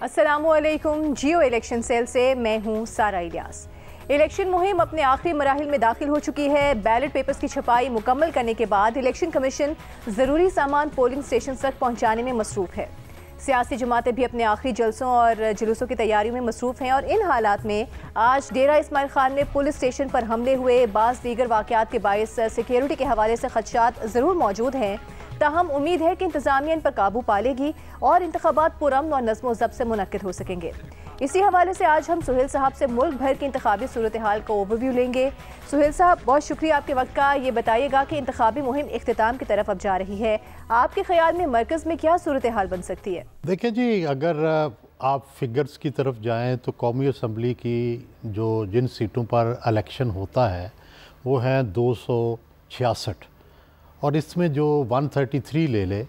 अस्सलामुअलैकुम। जियो election cell से मैं हूं सारा इलियास। इलेक्शन मुहिम अपने आखिरी मराहिल में दाखिल हो चुकी है। बैलेट पेपर्स की छपाई मुकम्मल करने के बाद इलेक्शन कमीशन ज़रूरी सामान पोलिंग स्टेशन तक पहुंचाने में मसरूफ़ है। सियासी जमातें भी अपने आखिरी जलसों और जुलूसों की तैयारियों में मसरूफ़ हैं और इन हालात में आज डेरा इस्माइल खान में पुलिस स्टेशन पर हमले हुए बाज़ दीगर वाक़यात के बायस सिक्योरिटी के हवाले से खदशात ज़रूर मौजूद हैं। ताहम उम्मीद है कि इंतज़ामिया इन पर काबू पा लेगी और इंतखाबात पुरअमन और नज़्म व ज़ब्त से मुनक्किद हो सकेंगे। इसी हवाले से आज हम सुहेल साहब से मुल्क भर की इंतखाबी सूरत हाल का ओवरव्यू लेंगे। सुहेल साहब, बहुत शुक्रिया आपके वक्त का। ये बताइएगा कि इंतखाबी मुहिम इख्तिताम की तरफ अब जा रही है, आपके ख्याल में मरकज़ में क्या सूरत हाल बन सकती है? देखिए जी, अगर आप फिगर्स की तरफ जाएँ तो कौमी असम्बली की जिन सीटों पर इलेक्शन होता है वो हैं 266 और इसमें जो 133 ले ले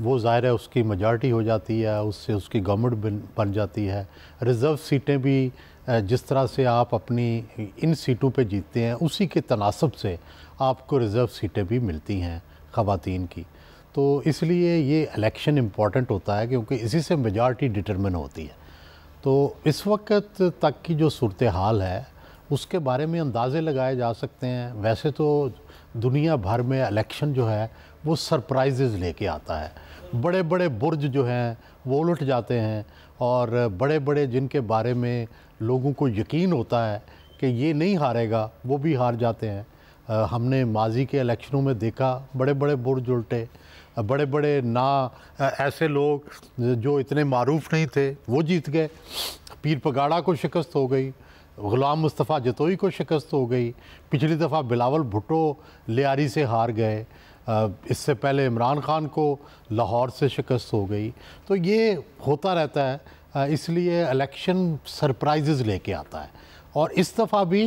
वो ज़ाहिर है उसकी मेजॉरिटी हो जाती है, उससे उसकी गवर्नमेंट बन जाती है। रिज़र्व सीटें भी जिस तरह से आप अपनी इन सीटों पे जीतते हैं उसी के तनासब से आपको रिज़र्व सीटें भी मिलती हैं ख़वातीन की। तो इसलिए ये इलेक्शन इम्पॉर्टेंट होता है क्योंकि इसी से मेजॉरिटी डिटरमिन होती है। तो इस वक्त तक की जो सूरत हाल है उसके बारे में अंदाज़े लगाए जा सकते हैं। वैसे तो दुनिया भर में इलेक्शन जो है वो सरप्राइजेज़ लेके आता है। बड़े बड़े बुर्ज जो हैं वो उलट जाते हैं और बड़े बड़े जिनके बारे में लोगों को यकीन होता है कि ये नहीं हारेगा वो भी हार जाते हैं। हमने माजी के इलेक्शनों में देखा बड़े बड़े बुर्ज उल्टे, बड़े बड़े ऐसे लोग जो इतने मारूफ नहीं थे वो जीत गए। पीर पगाड़ा को शिकस्त हो गई, ग़ुलाम मुस्तफ़ा जतोई को शिकस्त हो गई, पिछली दफ़ा बिलावल भुट्टो लियारी से हार गए, इससे पहले इमरान खान को लाहौर से शिकस्त हो गई। तो ये होता रहता है, इसलिए इलेक्शन सरप्राइजेज़ लेके आता है और इस दफ़ा भी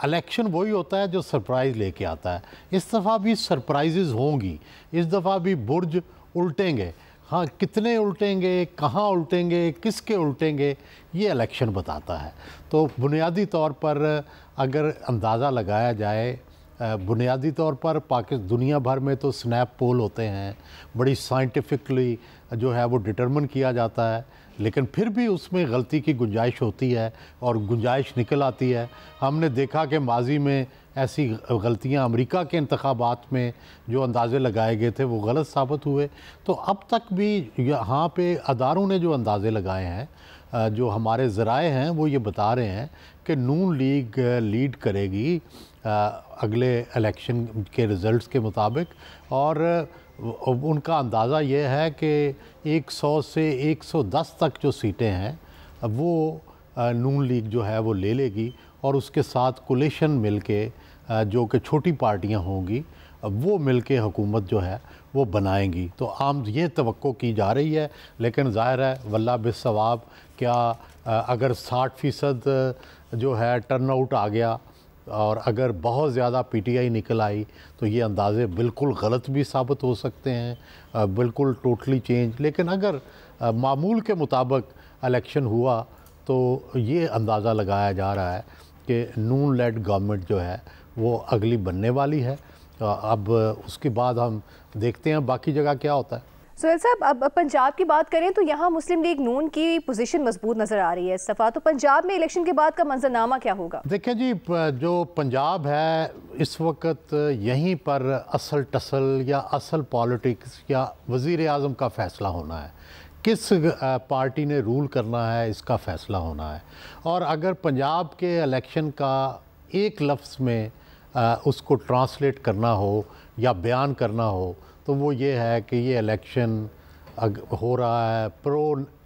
इलेक्शन वही होता है जो सरप्राइज़ लेके आता है। इस दफ़ा भी सरप्राइजेज़ होंगी, इस दफ़ा भी बुर्ज उल्टेंगे। हाँ, कितने उल्टेंगे, कहाँ उल्टेंगे, किसके उल्टेंगे, ये इलेक्शन बताता है। तो बुनियादी तौर पर अगर अंदाज़ा लगाया जाए, बुनियादी तौर पर दुनिया भर में तो स्नैप पोल होते हैं, बड़ी साइंटिफिकली जो है वो डिटरमिन किया जाता है, लेकिन फिर भी उसमें गलती की गुंजाइश होती है और गुंजाइश निकल आती है। हमने देखा कि माजी में ऐसी गलतियां अमेरिका के इंतखाबात में जो अंदाज़े लगाए गए थे वो गलत साबित हुए। तो अब तक भी यहाँ पे अदारों ने जो अंदाज़े लगाए हैं, जो हमारे ज़राए हैं वो ये बता रहे हैं कि नून लीग लीड करेगी अगले इलेक्शन के रिज़ल्ट्स के मुताबिक और उनका अंदाज़ा ये है कि 100 से 110 तक जो सीटें हैं वो नून लीग जो है वो ले लेगी और उसके साथ कोलिशन मिलके जो कि छोटी पार्टियां होंगी वो मिलके हुकूमत जो है वो बनाएंगी। तो आम ये तवक्को की जा रही है, लेकिन ज़ाहिर है वल्लाह बिस्सवाब क्या अगर 60% जो है टर्नआउट आ गया और अगर बहुत ज़्यादा पीटीआई निकल आई तो ये अंदाज़े बिल्कुल गलत भी साबित हो सकते हैं, बिल्कुल टोटली चेंज। लेकिन अगर मामूल के मुताबिक इलेक्शन हुआ तो ये अंदाज़ा लगाया जा रहा है कि नून लेड गवर्नमेंट जो है वो अगली बनने वाली है। अब उसके बाद हम देखते हैं बाकी जगह क्या होता है। सुहेल साहब, अब पंजाब की बात करें तो यहाँ मुस्लिम लीग नून की पोजीशन मजबूत नज़र आ रही है इस दफ़ा। तो पंजाब में इलेक्शन के बाद का मंजरनामा क्या होगा? देखिए जी, जो पंजाब है इस वक्त यहीं पर असल टसल या असल पॉलिटिक्स या वज़ीर आज़म का फ़ैसला होना है, किस पार्टी ने रूल करना है इसका फ़ैसला होना है। और अगर पंजाब के इलेक्शन का एक लफ्ज़ में उसको ट्रांसलेट करना हो या बयान करना हो तो वो ये है कि ये इलेक्शन हो रहा है प्रो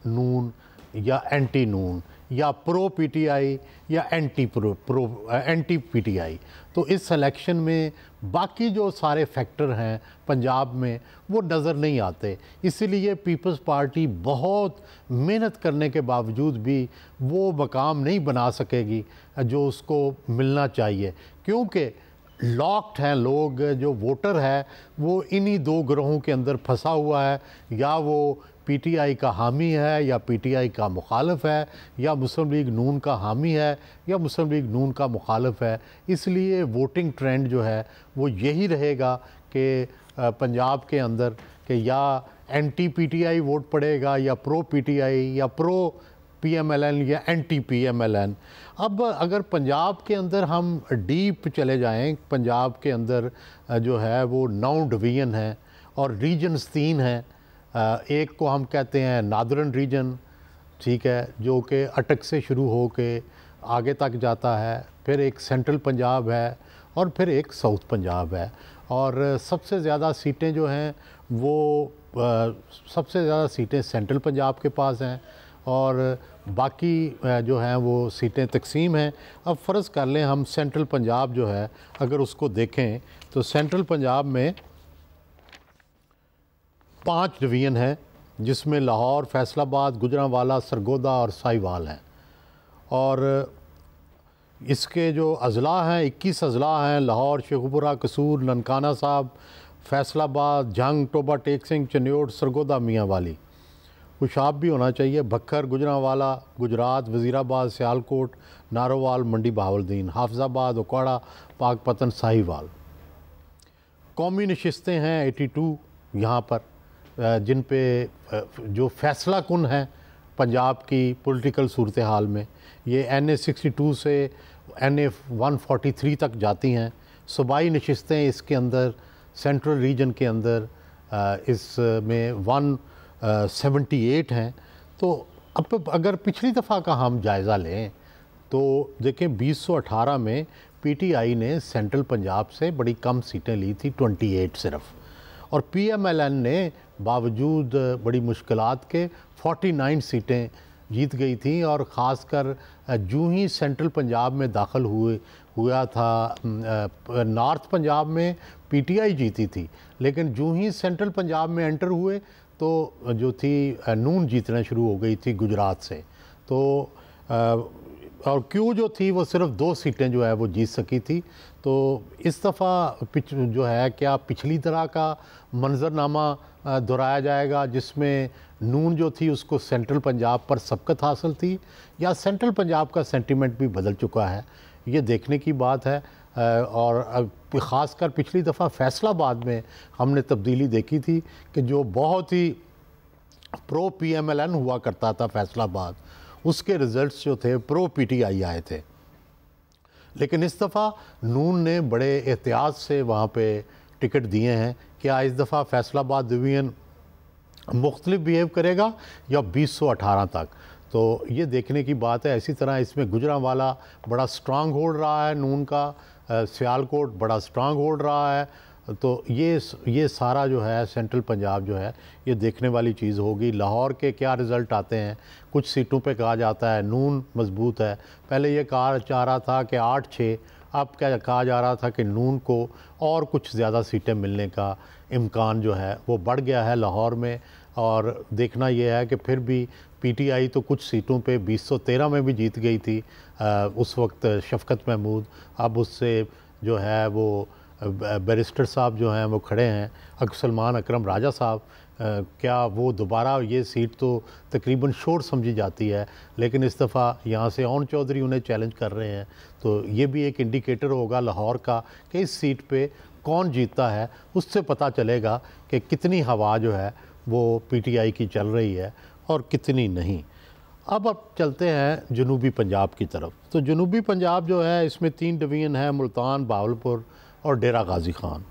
नून या एंटी नून या प्रो पीटीआई या एंटी पीटीआई। तो इस इलेक्शन में बाकी जो सारे फैक्टर हैं पंजाब में वो नज़र नहीं आते, इसीलिए पीपल्स पार्टी बहुत मेहनत करने के बावजूद भी वो मकाम नहीं बना सकेगी जो उसको मिलना चाहिए, क्योंकि लॉक्ड हैं लोग। जो वोटर है वो इन्हीं दो ग्रोहों के अंदर फंसा हुआ है, या वो पीटीआई का हामी है या पीटीआई का मुखालिफ है, या मुस्लिम लीग नून का हामी है या मुस्लिम लीग नून का मुखालिफ है। इसलिए वोटिंग ट्रेंड जो है वो यही रहेगा कि पंजाब के अंदर कि या एंटी पीटीआई वोट पड़ेगा या प्रो पीटीआई या प्रो पीएमएलएन या एंटी पीएमएलएन। अब अगर पंजाब के अंदर हम डीप चले जाएं, पंजाब के अंदर जो है वो 9 डिवीज़न है और रीजन्स 3 हैं। एक को हम कहते हैं नादरन रीजन, ठीक है, जो कि अटक से शुरू हो के आगे तक जाता है, फिर एक सेंट्रल पंजाब है और फिर एक साउथ पंजाब है। और सबसे ज़्यादा सीटें जो हैं वो सबसे ज़्यादा सीटें सेंट्रल पंजाब के पास हैं और बाकी जो हैं वो सीटें तकसीम हैं। अब फ़र्ज़ कर लें हम सेंट्रल पंजाब जो है अगर उसको देखें तो सेंट्रल पंजाब में 5 डिवीज़न है, जिसमें लाहौर, फैसलाबाद, गुजरांवाला, सरगोदा और साहिवाल हैं। और इसके जो अज़ला हैं 21 अज़ला हैं, लाहौर, शेखुपुरा, कसूर, ननकाना साहब, फैसलाबाद, जंग, टोबा टेक सिंह, चन्योट, सरगोदा, मियाँ वाली, कुशाब भी होना चाहिए, भक्खर, गुजरांवाला, गुजरात, वज़ीराबाद, सियालकोट, नारोवाल, मंडी बहावलदीन, हाफजाबाद, उकाड़ा, पाकपतन, साहिवाल। कौमी नशिस्तें हैं 82 यहाँ पर, जिन पे जो फैसला कुन है पंजाब की पॉलिटिकल सूरत हाल में, ये NA 62 से NA 143 तक जाती हैं। सूबाई नशिस्तें इसके अंदर सेंट्रल रीजन के अंदर इसमें 178 हैं। तो अब अगर पिछली दफ़ा का हम जायज़ा लें तो देखें 2018 में PTI ने सेंट्रल पंजाब से बड़ी कम सीटें ली थी, 28 सिर्फ, और PMLN ने बावजूद बड़ी मुश्किलात के 49 सीटें जीत गई थी। और ख़ासकर जो ही सेंट्रल पंजाब में दाखिल हुआ था, नॉर्थ पंजाब में PTI जीती थी, लेकिन जो ही सेंट्रल पंजाब में एंटर हुए तो जो थी नून जीतना शुरू हो गई थी गुजरात से। तो और क्यू जो थी वो सिर्फ 2 सीटें जो है वो जीत सकी थी। तो इस दफ़ा जो है क्या पिछली तरह का मंजरनामा दोहराया जाएगा जिसमें नून जो थी उसको सेंट्रल पंजाब पर सबकत हासिल थी, या सेंट्रल पंजाब का सेंटीमेंट भी बदल चुका है, ये देखने की बात है। और ख़ासकर पिछली दफ़ा फैसलाबाद में हमने तब्दीली देखी थी कि जो बहुत ही प्रो PMLN हुआ करता था फैसलाबाद, उसके रिज़ल्ट्स जो थे प्रो PTI आए थे। लेकिन इस दफ़ा नून ने बड़े एहतियात से वहाँ पे टिकट दिए हैं। क्या इस दफ़ा फैसलाबाद डिवीज़न मुख्तलिफ बिहेव करेगा या 2018 तक, तो ये देखने की बात है। इसी तरह इसमें गुजरांवाला बड़ा स्ट्रांग होल्ड रहा है नून का, सियालकोट बड़ा स्ट्रांग होल्ड रहा है। तो ये सारा जो है सेंट्रल पंजाब जो है ये देखने वाली चीज़ होगी। लाहौर के क्या रिज़ल्ट आते हैं, कुछ सीटों पे कहा जाता है नून मजबूत है, पहले ये कहा जा रहा था कि 8-6, अब क्या कहा जा रहा था कि नून को और कुछ ज़्यादा सीटें मिलने का इम्कान जो है वो बढ़ गया है लाहौर में। और देखना यह है कि फिर भी PTI तो कुछ सीटों पे 2013 में भी जीत गई थी, उस वक्त शफकत महमूद, अब उससे जो है वो बैरिस्टर साहब जो हैं वो खड़े हैं, सलमान अकरम राजा साहब, क्या वो दोबारा ये सीट तो तकरीबन शोर समझी जाती है, लेकिन इस दफ़ा यहाँ से ओन चौधरी उन्हें चैलेंज कर रहे हैं। तो ये भी एक इंडिकेटर होगा लाहौर का कि इस सीट पे कौन जीतता है, उससे पता चलेगा कि कितनी हवा जो है वो PTI की चल रही है और कितनी नहीं। अब चलते हैं जनूबी पंजाब की तरफ। तो जनूबी पंजाब जो है इसमें 3 डिवीज़न है, मुल्तान, बहावलपुर और डेरा गाजी खान।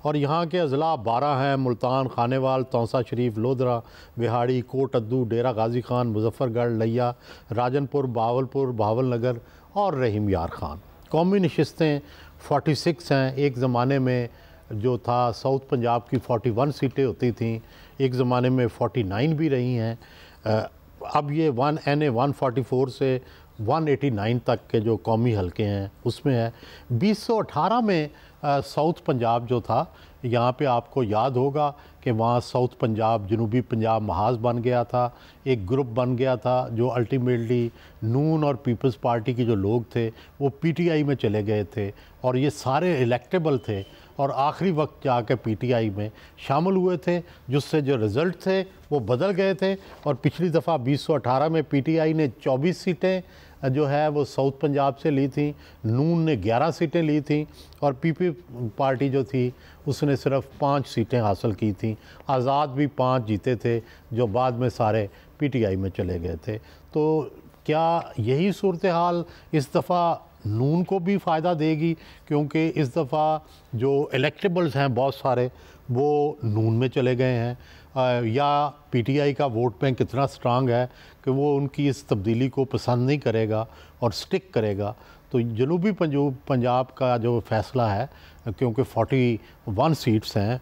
और यहाँ के अज़ला 12 हैं, मुल्तान, खानेवाल, तौसा शरीफ, लोधरा, बिहाड़ी, कोट अद्दू, डेरा गाजी खान, मुजफ्फरगढ़, लिया, राजनपुर, बहावलपुर, बहावलनगर और रहीम यार खान। कौमी नशिस्तें 46 हैं। एक ज़माने में जो था साउथ पंजाब की 41 सीटें होती थीं, एक ज़माने में 49 भी रही हैं। अब ये NA 144 से 189 तक के जो कौमी हलके हैं उसमें है। 2018 में साउथ पंजाब जो था, यहाँ पे आपको याद होगा कि वहाँ साउथ पंजाब जनूबी पंजाब महाज बन गया था, एक ग्रुप बन गया था जो अल्टीमेटली नून और पीपल्स पार्टी के जो लोग थे वो PTI में चले गए थे और ये सारे इलेक्टेबल थे और आखिरी वक्त जाकर PTI में शामिल हुए थे, जिससे जो रिज़ल्ट थे वो बदल गए थे। और पिछली दफ़ा 2018 में PTI ने 24 सीटें जो है वो साउथ पंजाब से ली थी, नून ने 11 सीटें ली थी और पीपी पार्टी जो थी उसने सिर्फ 5 सीटें हासिल की थी। आज़ाद भी 5 जीते थे जो बाद में सारे पीटीआई में चले गए थे। तो क्या यही सूरत हाल इस दफ़ा नून को भी फ़ायदा देगी, क्योंकि इस दफ़ा जो इलेक्टेबल्स हैं बहुत सारे वो नून में चले गए हैं, या पीटीआई का वोट बैंक इतना स्ट्रांग है कि वो उनकी इस तब्दीली को पसंद नहीं करेगा और स्टिक करेगा। तो जनूबी पंजाब का जो फ़ैसला है, क्योंकि 41 सीट्स हैं,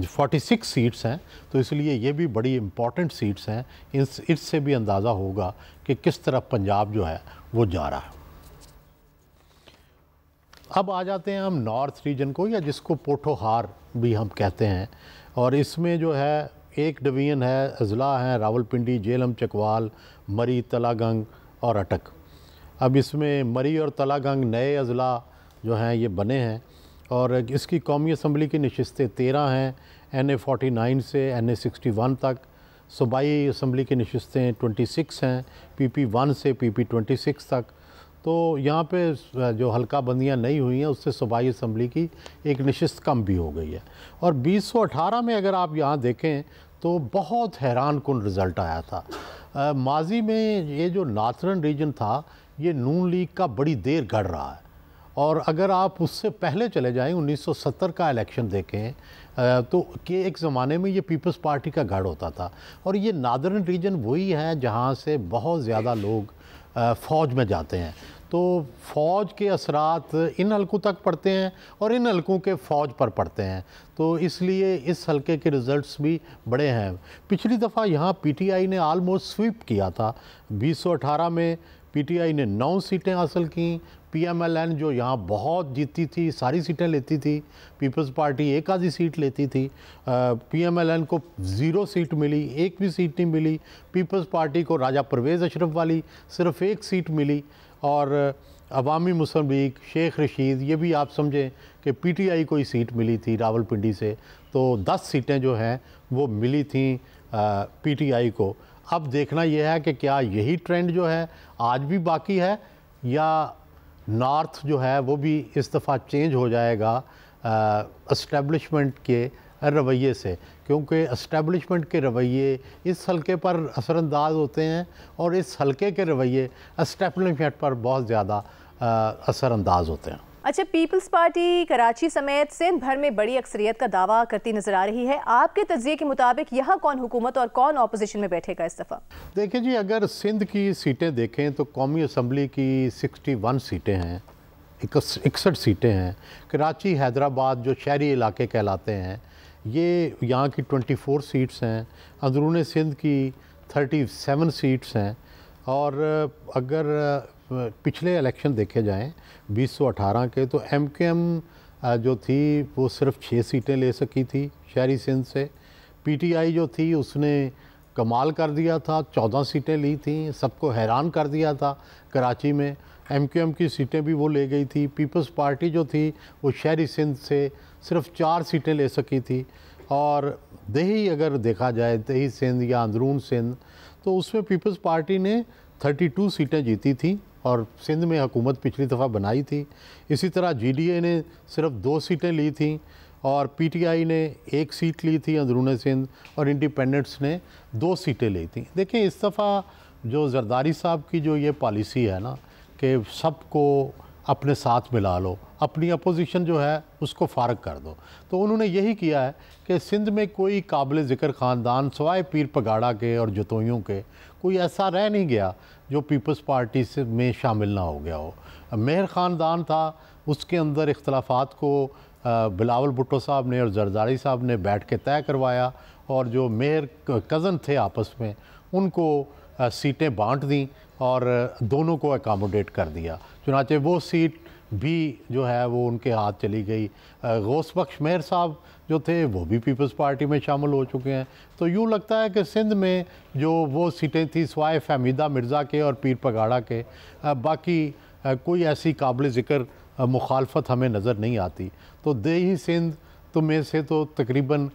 46 सीट्स हैं, तो इसलिए ये भी बड़ी इम्पॉर्टेंट सीट्स हैं। इससे भी अंदाज़ा होगा कि किस तरफ पंजाब जो है वो जा रहा है। अब आ जाते हैं हम नॉर्थ रीजन को, या जिसको पोठोहार भी हम कहते हैं, और इसमें जो है एक डिवीज़न है, अजला हैं रावलपिंडी, जेलम, चकवाल, मरी, तलागंग और अटक। अब इसमें मरी और तलागंग नए अजला जो हैं ये बने हैं, और इसकी कौमी असम्बली की नशिस्तें 13 हैं, NA 49 से NA 61 तक। सूबाई असम्बली की नशिस्तें 26 हैं, PP 1 से PP 26 तक। तो यहाँ पे जो हल्का बंदियाँ नहीं हुई हैं उससे सूबाई असम्बली की एक नशिस्त कम भी हो गई है। और 2018 में अगर आप यहाँ देखें तो बहुत हैरान कुन रिज़ल्ट आया था। माजी में ये जो नार्थर्न रीजन था ये नून लीग का बड़ी देर गढ़ रहा है, और अगर आप उससे पहले चले जाएं 1970 का इलेक्शन देखें तो कि एक ज़माने में ये पीपल्स पार्टी का गढ़ होता था। और ये नादर्न रीजन वही है जहाँ से बहुत ज़्यादा लोग फ़ौज में जाते हैं। तो फ़ौज के असरात इन हलकों तक पड़ते हैं और इन हलकों के फ़ौज पर पड़ते हैं, तो इसलिए इस हलके के रिज़ल्ट्स भी बड़े हैं। पिछली दफ़ा यहाँ पीटीआई ने आलमोस्ट स्वीप किया था। 2018 में पीटीआई ने 9 सीटें हासिल की। पीएमएलएन जो यहाँ बहुत जीतती थी, सारी सीटें लेती थी, पीपल्स पार्टी एक आधी सीट लेती थी। पीएमएलएन को 0 सीट मिली, एक भी सीट नहीं मिली। पीपल्स पार्टी को राजा परवेज़ अशरफ वाली सिर्फ 1 सीट मिली, और अवामी मुस्लिम लीग, शेख रशीद, ये भी आप समझें कि पीटीआई को ही सीट मिली थी रावलपिंडी से। तो 10 सीटें जो हैं वो मिली थी पीटीआई को। अब देखना यह है कि क्या यही ट्रेंड जो है आज भी बाकी है, या नॉर्थ जो है वो भी इस दफ़ा चेंज हो जाएगा एस्टेब्लिशमेंट के रवैये से, क्योंकि एस्टेब्लिशमेंट के रवैये इस हलके पर असरअंदाज होते हैं और इस हलके के रवैये एस्टेब्लिशमेंट पर बहुत ज़्यादा असरअंदाज होते हैं। अच्छा, पीपल्स पार्टी कराची समेत सिंध भर में बड़ी अक्सरियत का दावा करती नजर आ रही है। आपके तज्ज़िये के मुताबिक यहाँ कौन हुकूमत और कौन ऑपोजिशन में बैठेगा इस दफ़ा? देखिए जी, अगर सिंध की सीटें देखें तो कौमी असम्बली की 61 सीटें हैं, 61 सीटें हैं। कराची, हैदराबाद जो शहरी इलाके कहलाते हैं, ये यहाँ की 24 सीट्स हैं। अंदरून सिंध की 37 सीट्स हैं। और अगर पिछले इलेक्शन देखे जाएं 2018 के, तो MKM जो थी वो सिर्फ 6 सीटें ले सकी थी शहरी सिंध से। पीटीआई जो थी उसने कमाल कर दिया था, 14 सीटें ली थी, सबको हैरान कर दिया था कराची में। MKM की सीटें भी वो ले गई थी। पीपल्स पार्टी जो थी वो शहरी सिंध से सिर्फ 4 सीटें ले सकी थी। और दही अगर देखा जाए, दही सिंध या अंदरून सिंध, तो उसमें पीपल्स पार्टी ने 32 सीटें जीती थी और सिंध में हुकूमत पिछली दफ़ा बनाई थी। इसी तरह GDA ने सिर्फ 2 सीटें ली थी, और PTI ने 1 सीट ली थी अंदरून सिंध, और इंडिपेंडेंट्स ने 2 सीटें ली थी। देखिए, इस दफ़ा जो जरदारी साहब की जो ये पॉलिसी है ना कि सबको अपने साथ मिला लो, अपनी अपोजिशन जो है उसको फ़ारग कर दो, तो उन्होंने यही किया है कि सिंध में कोई काबिल ज़िक्र ख़ानदान सिवाय पीर पगाड़ा के और जतोइयों के कोई ऐसा रह नहीं गया जो पीपल्स पार्टी से में शामिल ना हो गया हो। मेहर ख़ानदान था, उसके अंदर इख्तलाफात को बिलावल भुट्टो साहब ने और जरदारी साहब ने बैठ के तय करवाया, और जो मेहर कज़न थे आपस में उनको सीटें बांट दी और दोनों को अकामोडेट कर दिया। चुनांचे वो सीट भी जो है वो उनके हाथ चली गई। गौस बख्श मेहर साहब जो थे वो भी पीपल्स पार्टी में शामिल हो चुके हैं। तो यूँ लगता है कि सिंध में जो वो सीटें थी सिवाय फहमीदा मिर्ज़ा के और पीर पगाड़ा के, बाकी कोई ऐसी काबिल ज़िक्र मुखालफत हमें नज़र नहीं आती। तो देही सिंध तो में से तो तकरीबन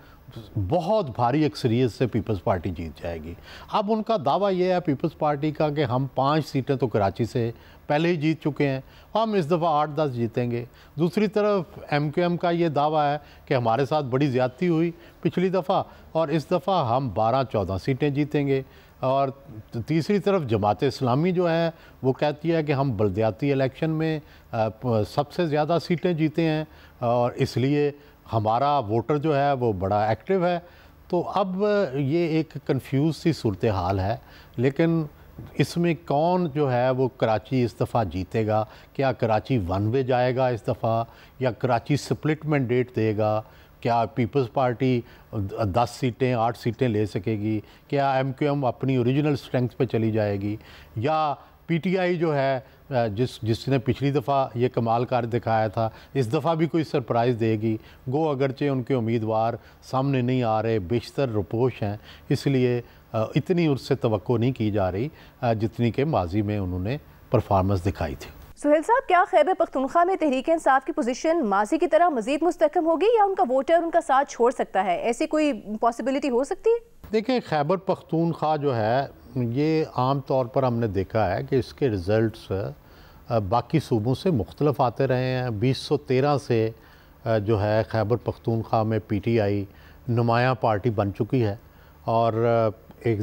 बहुत भारी अक्सरियत से पीपल्स पार्टी जीत जाएगी। अब उनका दावा ये है पीपल्स पार्टी का कि हम 5 सीटें तो कराची से पहले ही जीत चुके हैं, हम इस दफ़ा 8-10 जीतेंगे। दूसरी तरफ MQM का ये दावा है कि हमारे साथ बड़ी ज़्यादती हुई पिछली दफ़ा और इस दफ़ा हम 12-14 सीटें जीतेंगे। और तीसरी तरफ जमात इस्लामी जो है वो कहती है कि हम बलदियाती इलेक्शन में सबसे ज़्यादा सीटें जीते हैं और इसलिए हमारा वोटर जो है वो बड़ा एक्टिव है। तो अब ये एक कंफ्यूज सी सूरत हाल है, लेकिन इसमें कौन जो है वो कराची इस दफ़ा जीतेगा? क्या कराची वन वे जाएगा इस दफ़ा या कराची स्प्लिट मैंडेट देगा? क्या पीपल्स पार्टी 10 सीटें 8 सीटें ले सकेगी? क्या MQM अपनी ओरिजिनल स्ट्रेंथ पे चली जाएगी? या PTI जो है जिसने पिछली दफ़ा ये कमाल कार दिखाया था, इस दफ़ा भी कोई सरप्राइज़ देगी? गो अगरचे उनके उम्मीदवार सामने नहीं आ रहे, बेशतर रुपोश हैं, इसलिए इतनी उससे तवक्को नहीं की जा रही जितनी के माजी में उन्होंने परफॉर्मेंस दिखाई थी। सुहेल साहब, क्या खैबर पख्तूनख्वा में तहरीक इंसाफ की पोजीशन माजी की तरह मजीद मुस्तहकम होगी या उनका वोटर उनका साथ छोड़ सकता है? ऐसी कोई पॉसिबिलिटी हो सकती है? देखिए, खैबर पख्तूनख्वा जो है ये आम तौर पर हमने देखा है कि इसके रिज़ल्ट्स बाकी सूबों से मुख्तलिफ आते रहे हैं। 2013 से जो है खैबर पख्तूनख्वा में PTI नुमायाँ पार्टी बन चुकी है और एक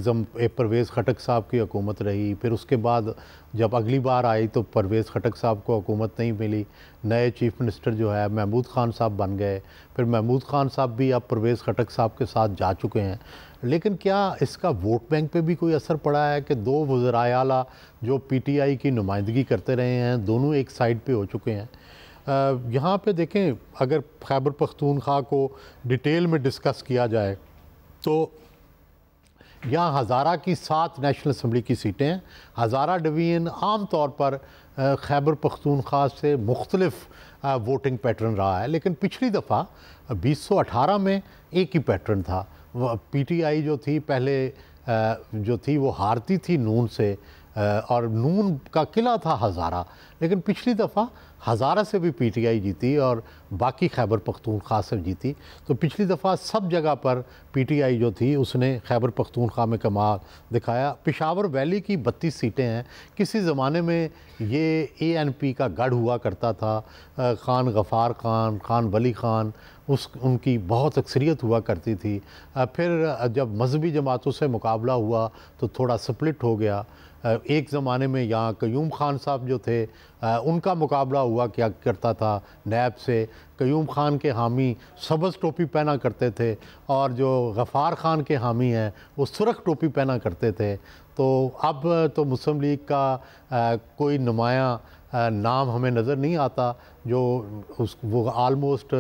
परवेज़ खटक साहब की हुकूमत रही। फिर उसके बाद जब अगली बार आई तो परवेज़ खटक साहब को हुकूमत नहीं मिली, नए चीफ़ मिनिस्टर जो है महमूद ख़ान साहब बन गए। फिर महमूद ख़ान साहब भी अब परवेज़ खटक साहब के साथ जा चुके हैं। लेकिन क्या इसका वोट बैंक पे भी कोई असर पड़ा है कि 2 वज़राए आला जो PTI की नुमाइंदगी करते रहे हैं, दोनों एक साइड पे हो चुके हैं? यहाँ पे देखें, अगर खैबर पख्तूनख्वा को डिटेल में डिस्कस किया जाए तो यहाँ हज़ारा की 7 नेशनल असम्बली की सीटें हैं। हज़ारा डिवीज़न आम तौर पर खैबर पख्तूनख्वा से मुख्तलिफ वोटिंग पैटर्न रहा है, लेकिन पिछली दफ़ा 2018 में एक ही पैटर्न था। PTI जो थी पहले जो थी वो हारती थी नून से और नून का किला था हज़ारा, लेकिन पिछली दफ़ा हज़ारा से भी PTI जीती और बाकी खैबर पख्तूनख्वा से जीती। तो पिछली दफ़ा सब जगह पर PTI जो थी उसने खैबर पख्तूनख्वा में कमाल दिखाया। पेशावर वैली की 32 सीटें हैं। किसी ज़माने में ये ANP का गढ़ हुआ करता था। ख़ान गफ़ार ख़ान, ख़ान वली ख़ान उनकी बहुत अक्सरियत हुआ करती थी। फिर जब मजहबी जमातों से मुकाबला हुआ तो थोड़ा स्प्लिट हो गया। एक ज़माने में यहाँ कयूम ख़ान साहब जो थे उनका मुकाबला हुआ क्या करता था नैब से। कयूम ख़ान के हामी सब्ज़ टोपी पहना करते थे और जो गफ़ार ख़ान के हामी हैं वो सुरख टोपी पहना करते थे। तो अब तो मुस्लिम लीग का कोई नुमायाँ नाम हमें नज़र नहीं आता जो वो आलमोस्ट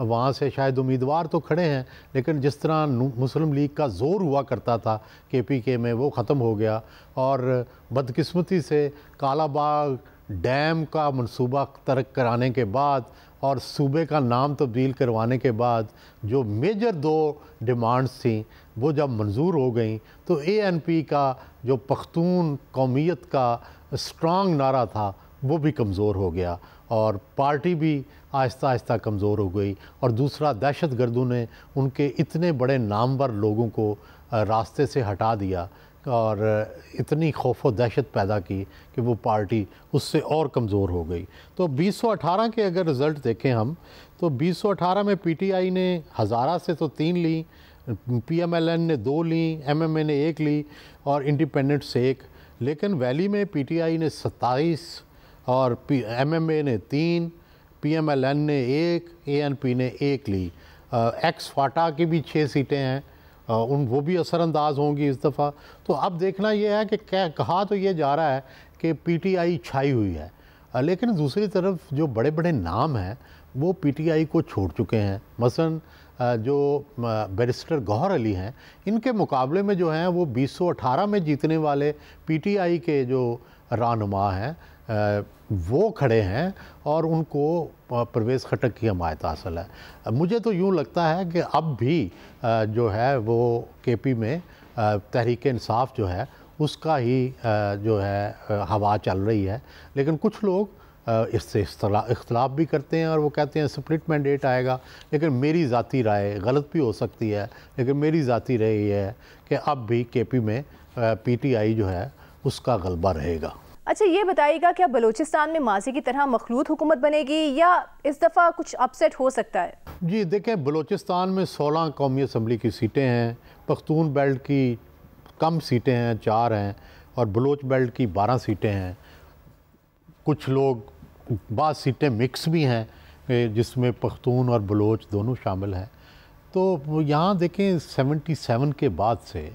वहाँ से शायद उम्मीदवार तो खड़े हैं, लेकिन जिस तरह मुस्लिम लीग का ज़ोर हुआ करता था KPK में वो ख़त्म हो गया। और बदकिस्मती से कालाबाग डैम का मंसूबा तर्क कराने के बाद और सूबे का नाम तब्दील करवाने के बाद जो मेजर 2 डिमांड्स थी वो जब मंजूर हो गई तो ANP का जो पख्तून कौमियत का स्ट्रांग नारा था वो भी कमज़ोर हो गया और पार्टी भी आहिस्ता आहिस्ता कमज़ोर हो गई। और दूसरा, दहशत गर्दों ने उनके इतने बड़े नामवर लोगों को रास्ते से हटा दिया और इतनी खौफ व दहशत पैदा की कि वो पार्टी उससे और कमज़ोर हो गई। तो 2018 के अगर रिज़ल्ट देखें हम तो 2018 में PTI ने हज़ारा से तो 3 ली, PMLN ने 2 ली, MMA ने 1 ली और इंडिपेंडेंट से 1। लेकिन वैली में PTI ने 27 और MMA ने 3, PMLN ने 1, ANP ने 1 ली। एक्स फाटा की भी 6 सीटें हैं, वो भी असरअंदाज होंगी इस दफ़ा। तो अब देखना ये है कि कहा तो ये जा रहा है कि PTI छाई हुई है, लेकिन दूसरी तरफ जो बड़े बड़े नाम हैं वो PTI को छोड़ चुके हैं। मसलन जो बैरिस्टर गौहर अली हैं, इनके मुकाबले में जो हैं वो 2018 में जीतने वाले PTI के जो रहनुमा हैं वो खड़े हैं और उनको परवेज़ खटक की हमायत हासिल है। मुझे तो यूँ लगता है कि अब भी जो है वो KP में तहरीक इंसाफ जो है उसका ही जो है हवा चल रही है, लेकिन कुछ लोग इससे इख्तलाफ भी करते हैं और वो कहते हैं स्प्लिट मैंडेट आएगा। लेकिन मेरी ज़ाती राय गलत भी हो सकती है, लेकिन मेरी ज़ाती राय ये है कि अब भी केपी में पीटीआई जो है उसका गलबा रहेगा। अच्छा, ये बताइएगा क्या बलूचिस्तान में माजी की तरह मखलूत हुकूमत बनेगी या इस दफ़ा कुछ अपसेट हो सकता है? जी देखें, बलूचिस्तान में 16 कौमी असम्बली की सीटें हैं, पख्तून बेल्ट की कम सीटें हैं, 4 हैं, और बलोच बेल्ट की 12 सीटें हैं। कुछ लोग बाद सीटें मिक्स भी हैं जिसमें पख्तून और बलोच दोनों शामिल हैं। तो यहाँ देखें 77 के बाद से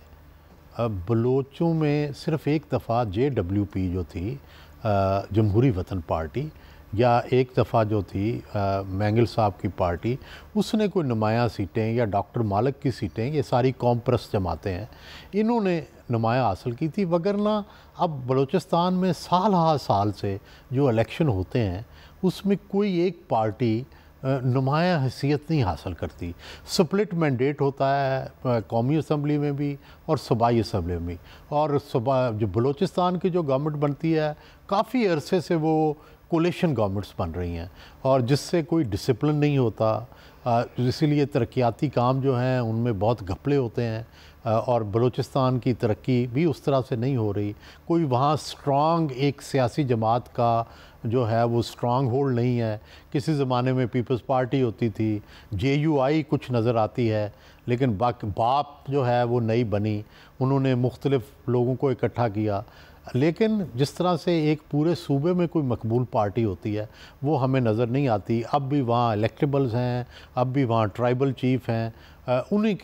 बलोचों में सिर्फ़ एक दफ़ा JWP जो थी जमहूरी वतन पार्टी, या एक दफ़ा जो थी मैंगल साहब की पार्टी, उसने कोई नुमाया सीटें, या डॉक्टर मालिक की सीटें, ये सारी कौम परस्त जमातें हैं, इन्होंने नुमाया हासिल की थी। वगरना अब बलूचिस्तान में साल हा साल से जो इलेक्शन होते हैं उसमें कोई एक पार्टी नुमाया हैसियत नहीं हासिल करती। स्प्लिट मैंडेट होता है कौमी असम्बली में भी और सूबाई असम्बली में भी। और जो बलूचिस्तान की जो गवर्नमेंट बनती है, काफ़ी अरसे से वो कोलिशन गवर्नमेंट्स बन रही हैं और जिससे कोई डिसिप्लिन नहीं होता, इसीलिए तरक्याती काम जो हैं उनमें बहुत घपले होते हैं और बलूचिस्तान की तरक्की भी उस तरह से नहीं हो रही। कोई वहाँ स्ट्रॉन्ग एक सियासी जमात का जो है वो स्ट्रॉन्ग होल्ड नहीं है। किसी ज़माने में पीपल्स पार्टी होती थी, JUI कुछ नज़र आती है, लेकिन बाप जो है वो नई बनी, उन्होंने मुख्तलिफ़ लोगों को इकट्ठा किया। लेकिन जिस तरह से एक पूरे सूबे में कोई मकबूल पार्टी होती है वो हमें नज़र नहीं आती। अब भी वहाँ इलेक्टेबल्स हैं, अब भी वहाँ ट्राइबल चीफ हैं, उन्हीं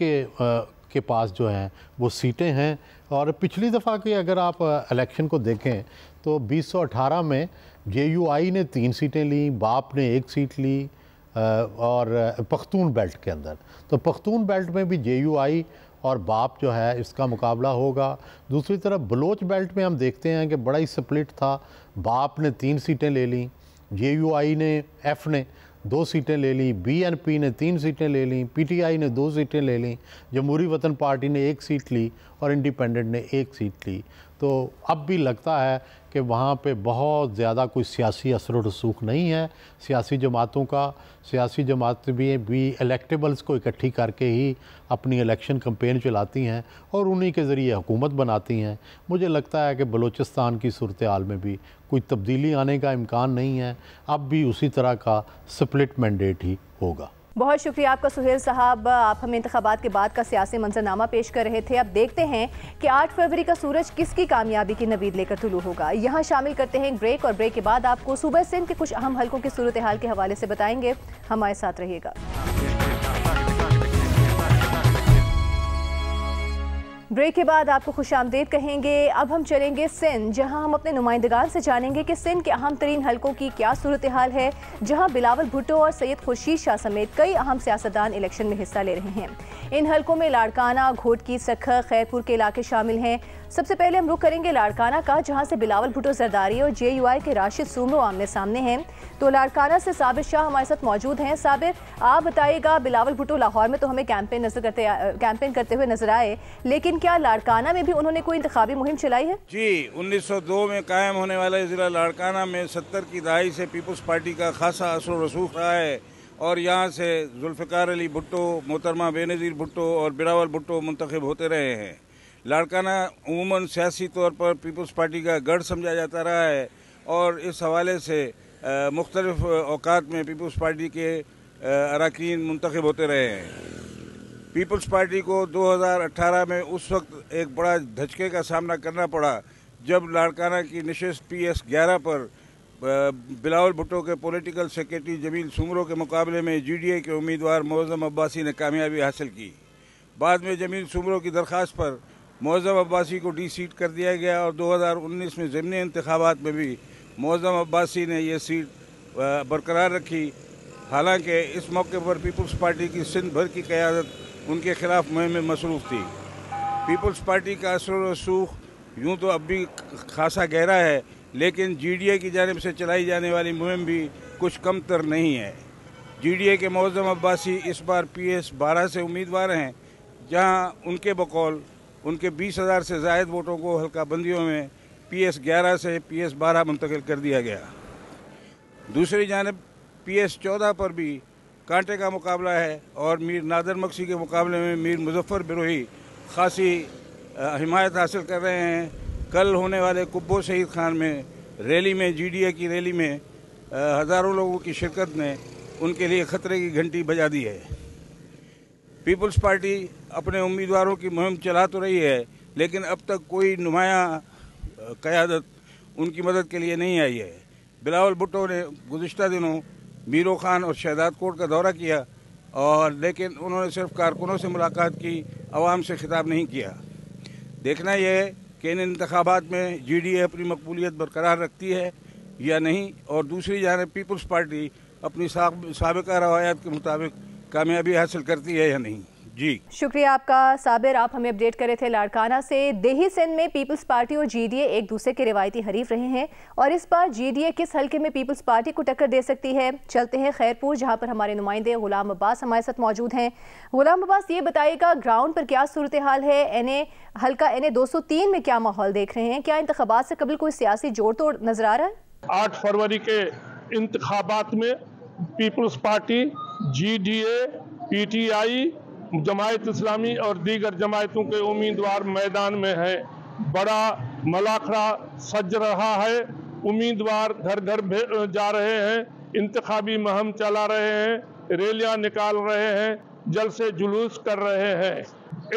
के पास जो हैं वो सीटें हैं। और पिछली दफ़ा की अगर आप इलेक्शन को देखें तो 2018 में JUI ने 3 सीटें ली, बाप ने 1 सीट ली, और पख्तून बेल्ट के अंदर, तो पख्तून बेल्ट में भी JUI और बाप जो है इसका मुकाबला होगा। दूसरी तरफ बलोच बेल्ट में हम देखते हैं कि बड़ा ही स्प्लिट था। बाप ने 3 सीटें ले लीं, JUI ने F ने 2 सीटें ले लीं, BNP ने 3 सीटें ले लीं, PTI ने 2 सीटें ले लीं, जमहूरी वतन पार्टी ने 1 सीट ली और इंडिपेंडेंट ने 1 सीट ली। तो अब भी लगता है कि वहाँ पे बहुत ज़्यादा कोई सियासी असर व रसूख नहीं है सियासी जमातों का। सियासी जमातें भी इलेक्टेबल्स को इकट्ठी करके ही अपनी इलेक्शन कैंपेन चलाती हैं और उन्हीं के ज़रिए हुकूमत बनाती हैं। मुझे लगता है कि बलूचिस्तान की सूरत हाल में भी कोई तब्दीली आने का इम्कान नहीं है, अब भी उसी तरह का स्प्लिट मैंडेट ही होगा। बहुत शुक्रिया आपका सुहेल साहब, आप हमें इंतखाबात के बाद का सियासी मंजरनामा पेश कर रहे थे। अब देखते हैं कि 8 फरवरी का सूरज किसकी कामयाबी की नवीद लेकर तुलू होगा। यहाँ शामिल करते हैं एक ब्रेक, और ब्रेक के बाद आपको सूबे सिंध के कुछ अहम हलकों की सूरत हाल के हवाले से बताएंगे। हमारे साथ रहिएगा। ब्रेक के बाद आपको खुशामदीद कहेंगे। अब हम चलेंगे सिंध, जहां हम अपने नुमाइंदगान से जानेंगे कि सिंध के अहम तरीन हलकों की क्या सूरत हाल है, जहां बिलावल भुट्टो और सैयद खुर्शीद शाह समेत कई अहम सियासतदान इलेक्शन में हिस्सा ले रहे हैं। इन हलकों में लाड़काना, घोटकी, सखा, खैरपुर के इलाके शामिल हैं। सबसे पहले हम रुख करेंगे लाड़काना का, जहां से बिलावल भुट्टो जरदारी और JUI के राशिद सुमरो आमने सामने हैं। तो लाड़काना से साबिर शाह हमारे साथ मौजूद हैं। साबिर, आप बताइएगा, बिलावल भुट्टो लाहौर में तो हमें कैंपेन करते हुए नजर आए, लेकिन क्या लाड़काना में भी उन्होंने कोई इंतखाबी मुहिम चलाई है? जी, 1902 में कायम होने वाले ज़िला लाड़काना में 70 की दहाई से पीपल्स पार्टी का खासा असर रसूख रहा है और यहाँ से जुल्फ़िकार अली भुट्टो, मोहतरमा बेनज़ीर भुट्टो और बिलावल भुट्टो मुंतखब होते रहे हैं। लाड़काना उमूमन सियासी तौर पर पीपल्स पार्टी का गढ़ समझा जाता रहा है और इस हवाले से मुख्तलिफ औकात में पीपल्स पार्टी के अरकान मुंतखब होते रहे हैं। पीपल्स पार्टी को 2018 में उस वक्त एक बड़ा धचके का सामना करना पड़ा जब लाड़काना की नशिस्त PS 11 पर बिलावल भुट्टो के पॉलिटिकल सेक्रेटरी जमील सुमरो के मुकाबले में GDA के उम्मीदवार मोअज़्ज़म अब्बासी ने कामयाबी हासिल की। बाद में जमील सुमरो की दरख्वास्त पर मोअज़्ज़म अब्बासी को डी-सीट कर दिया गया और 2019 में ज़िमनी इंतखाबात में भी मोअज़्ज़म अब्बासी ने यह सीट बरकरार रखी। हालांकि इस मौके पर पीपल्स पार्टी की सिंध भर की क़यादत उनके खिलाफ मुहिम में मसरूफ़ थी। पीपल्स पार्टी का असर रसूख यूँ तो अब भी खासा गहरा है, लेकिन GDA की जानिब से चलाई जाने वाली मुहिम भी कुछ कम तर नहीं है। GDA के मोअज़्ज़म अब्बासी इस बार PS 12 से उम्मीदवार हैं, जहां उनके बकौल उनके 20,000 से ज़ायद वोटों को हल्का बंदियों में PS 11 से PS 12 मुंतकिल कर दिया गया। दूसरी जानब PS 14 पर भी कांटे का मुकाबला है और मीर नादर मक्सी के मुकाबले में मीर मुजफ्फर बिरोही खासी हिमायत हासिल कर रहे हैं। कल होने वाले कुब्बो शहीद खान में रैली में GDA की रैली में हज़ारों लोगों की शिरकत ने उनके लिए ख़तरे की घंटी बजा दी है। पीपल्स पार्टी अपने उम्मीदवारों की मुहिम चला तो रही है, लेकिन अब तक कोई नुमाया क़यादत उनकी मदद के लिए नहीं आई है। बिलावल भुट्टो ने गुज़िश्ता दिनों मीरों खान और शहदाद कोट का दौरा किया और लेकिन उन्होंने सिर्फ कारकुनों से मुलाकात की, आवाम से खिताब नहीं किया। देखना यह है कि इन इंतखाबात में GDA अपनी मकबूलियत बरकरार रखती है या नहीं, और दूसरी जानिब पीपल्स पार्टी अपनी साबिका रवायात के मुताबिक कामयाबी हासिल करती है या नहीं। जी शुक्रिया आपका साबिर, आप हमें अपडेट कर रहे थे लाड़काना से। देही सिंध में पीपल्स पार्टी और GDA एक दूसरे के रिवायती हरीफ रहे हैं और इस बार GDA किस हल्के में पीपल्स पार्टी को टक्कर दे सकती है। चलते हैं खैरपुर, जहां पर हमारे नुमाइंदे गुलाम अब्बास हमारे साथ मौजूद हैं। गुलाम अब्बास, ये बताइएगा ग्राउंड पर क्या सूरत हाल है, हल्का NA 203 में क्या माहौल देख रहे हैं? क्या इंतखाबात से कबल कोई सियासी जोड़ तोड़ नजर आ रहा है? 8 फरवरी के इंतखाबात में पीपल्स पार्टी, GDA, PTI, जमायत इस्लामी और दीगर जमायतों के उम्मीदवार मैदान में हैं। बड़ा मलाखड़ा सज रहा है। उम्मीदवार घर घर जा रहे हैं, इंतखाबी मुहिम चला रहे हैं, रैलियां निकाल रहे हैं, जलसे जुलूस कर रहे हैं।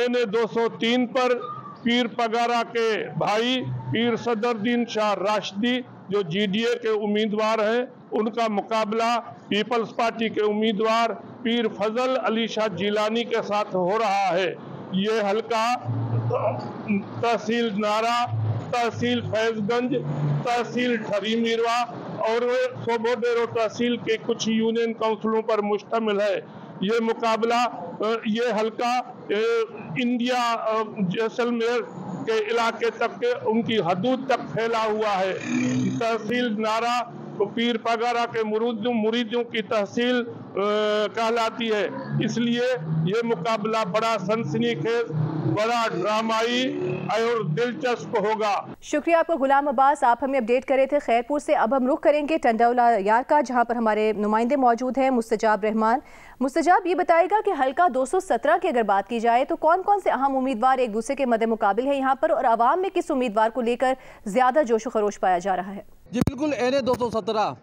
NA 203 पर पीर पगारा के भाई पीर सदरुद्दीन शाह राशिदी जो GDA के उम्मीदवार हैं, उनका मुकाबला पीपल्स पार्टी के उम्मीदवार पीर फजल अली शाह जिलानी के साथ हो रहा है। ये हल्का तहसील नारा, तहसील फैजगंज, तहसील ठरी मीरवा और सोबोडेरो तहसील के कुछ यूनियन काउंसिलों पर मुश्तमिल है। ये मुकाबला, ये हल्का इंडिया जैसलमेर के इलाके तक के उनकी हदूद तक फैला हुआ है। तहसील नारा पीर पगारा के मुरीदों की तहसील कहलाती है, इसलिए ये मुकाबला बड़ा सनसनीखेज, बड़ा ड्रामाई और दिलचस्प होगा। शुक्रिया आपको गुलाम अब्बास, आप हमें अपडेट कर रहे थे खैरपुर से। अब हम रुख करेंगे टंडौला यार का, जहां पर हमारे नुमाइंदे मौजूद हैं मुस्तजाब रहमान। मुस्तजाब, ये बताएगा कि हल्का 217 की अगर बात की जाए तो कौन कौन से अहम उम्मीदवार एक दूसरे के मद्दे मुकाबिल है यहाँ पर, और आवाम में किस उम्मीदवार को लेकर ज्यादा जोश खरोश पाया जा रहा है? जी बिल्कुल, NA 217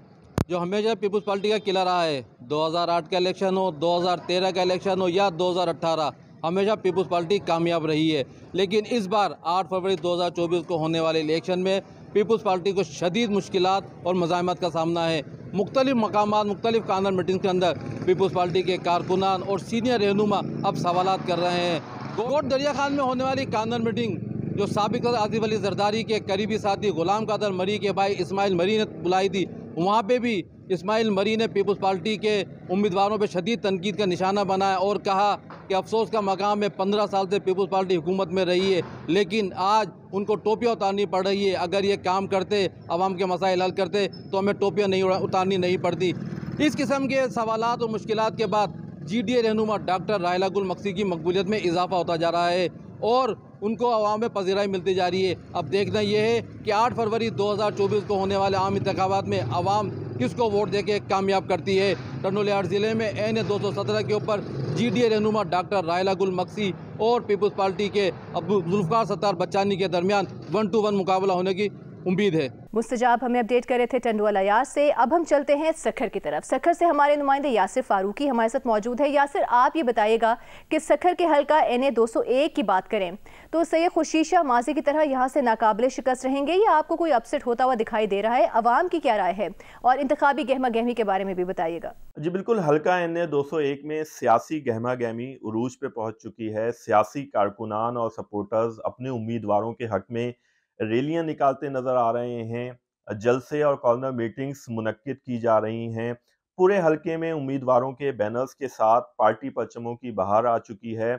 जो हमेशा पीपल्स पार्टी का किला रहा है, 2008 का इलेक्शन हो, 2013 का इलेक्शन हो या 2018, हमेशा पीपल्स पार्टी कामयाब रही है। लेकिन इस बार 8 फरवरी 2024 को होने वाले इलेक्शन में पीपल्स पार्टी को शदीद मुश्किलात और मज़ाहमत का सामना है। मुख्तलिफ मकामात, मुख्तलिफ कानून मीटिंग के अंदर पीपल्स पार्टी के कारकुनान और सीनियर रहनुमा अब सवालात कर रहे हैं। कोट दरिया खान में होने वाली कानून मीटिंग जो साबिक आसिफ अली जरदारी के करीबी साथी गुलाम कादर मरी के भाई इस्माइल मरी ने बुलाई थी, वहाँ पे भी इस्माइल मरी ने पीपल्स पार्टी के उम्मीदवारों पर शदीद तनकीद का निशाना बनाया और कहा कि अफसोस का मकाम है 15 साल से पीपल्स पार्टी हुकूमत में रही है, लेकिन आज उनको टोपियाँ उतारनी पड़ रही है। अगर ये काम करते, आवाम के मसाइल हल करते, तो हमें टोपियाँ नहीं उतारनी नहीं पड़ती। इस किस्म के सवालात और मुश्किलात के बाद GDA रहनुमा डॉक्टर राहिला गुल मक्सी की मकबूलियत में इजाफा होता जा रहा है और उनको आवाम में पजीराई मिलती जा रही है। अब देखना यह है कि 8 फरवरी 2024 को होने वाले आम इंतखाबात में आवाम किसको वोट देके कामयाब करती है। टंडौला जिले में NA 217 के ऊपर GDA रहनुमा डॉक्टर राहिला गुल मक्सी और पीपल्स पार्टी के जुल्फकार सत्तार बच्चानी के दरमियान 1-1 मुकाबला होने की उम्मीद है। मुस्तजाब हमें अपडेट कर रहे थे टंडौला यार से। अब हम चलते हैं सखर की तरफ। सखर से हमारे नुमाइंदे यासिर फारूकी हमारे साथ मौजूद है। यासिर, आप ये बताइएगा कि सखर के हल्का NA 201 की बात करें तो सैयद खुशीशा माजी की तरह यहाँ से नाकाबिले शिकस्त रहेंगे या आपको कोई अपसेट होता हुआ दिखाई दे रहा है? अवाम की क्या राय है? और इंतखाबी गहमा गहमी के बारे में भी बताइएगा। जी बिल्कुल, हल्का NA 201 में सियासी गहमा गहमी उरूज पे पहुंच चुकी है। सियासी कारकुनान और सपोर्टर्स अपने उम्मीदवारों के हक में रैलियां निकालते नजर आ रहे हैं, जलसे और कॉर्नर मीटिंग्स मुनक्किद की जा रही हैं। पूरे हलके में उम्मीदवारों के बैनर्स के साथ पार्टी परचमों की बहार आ चुकी है।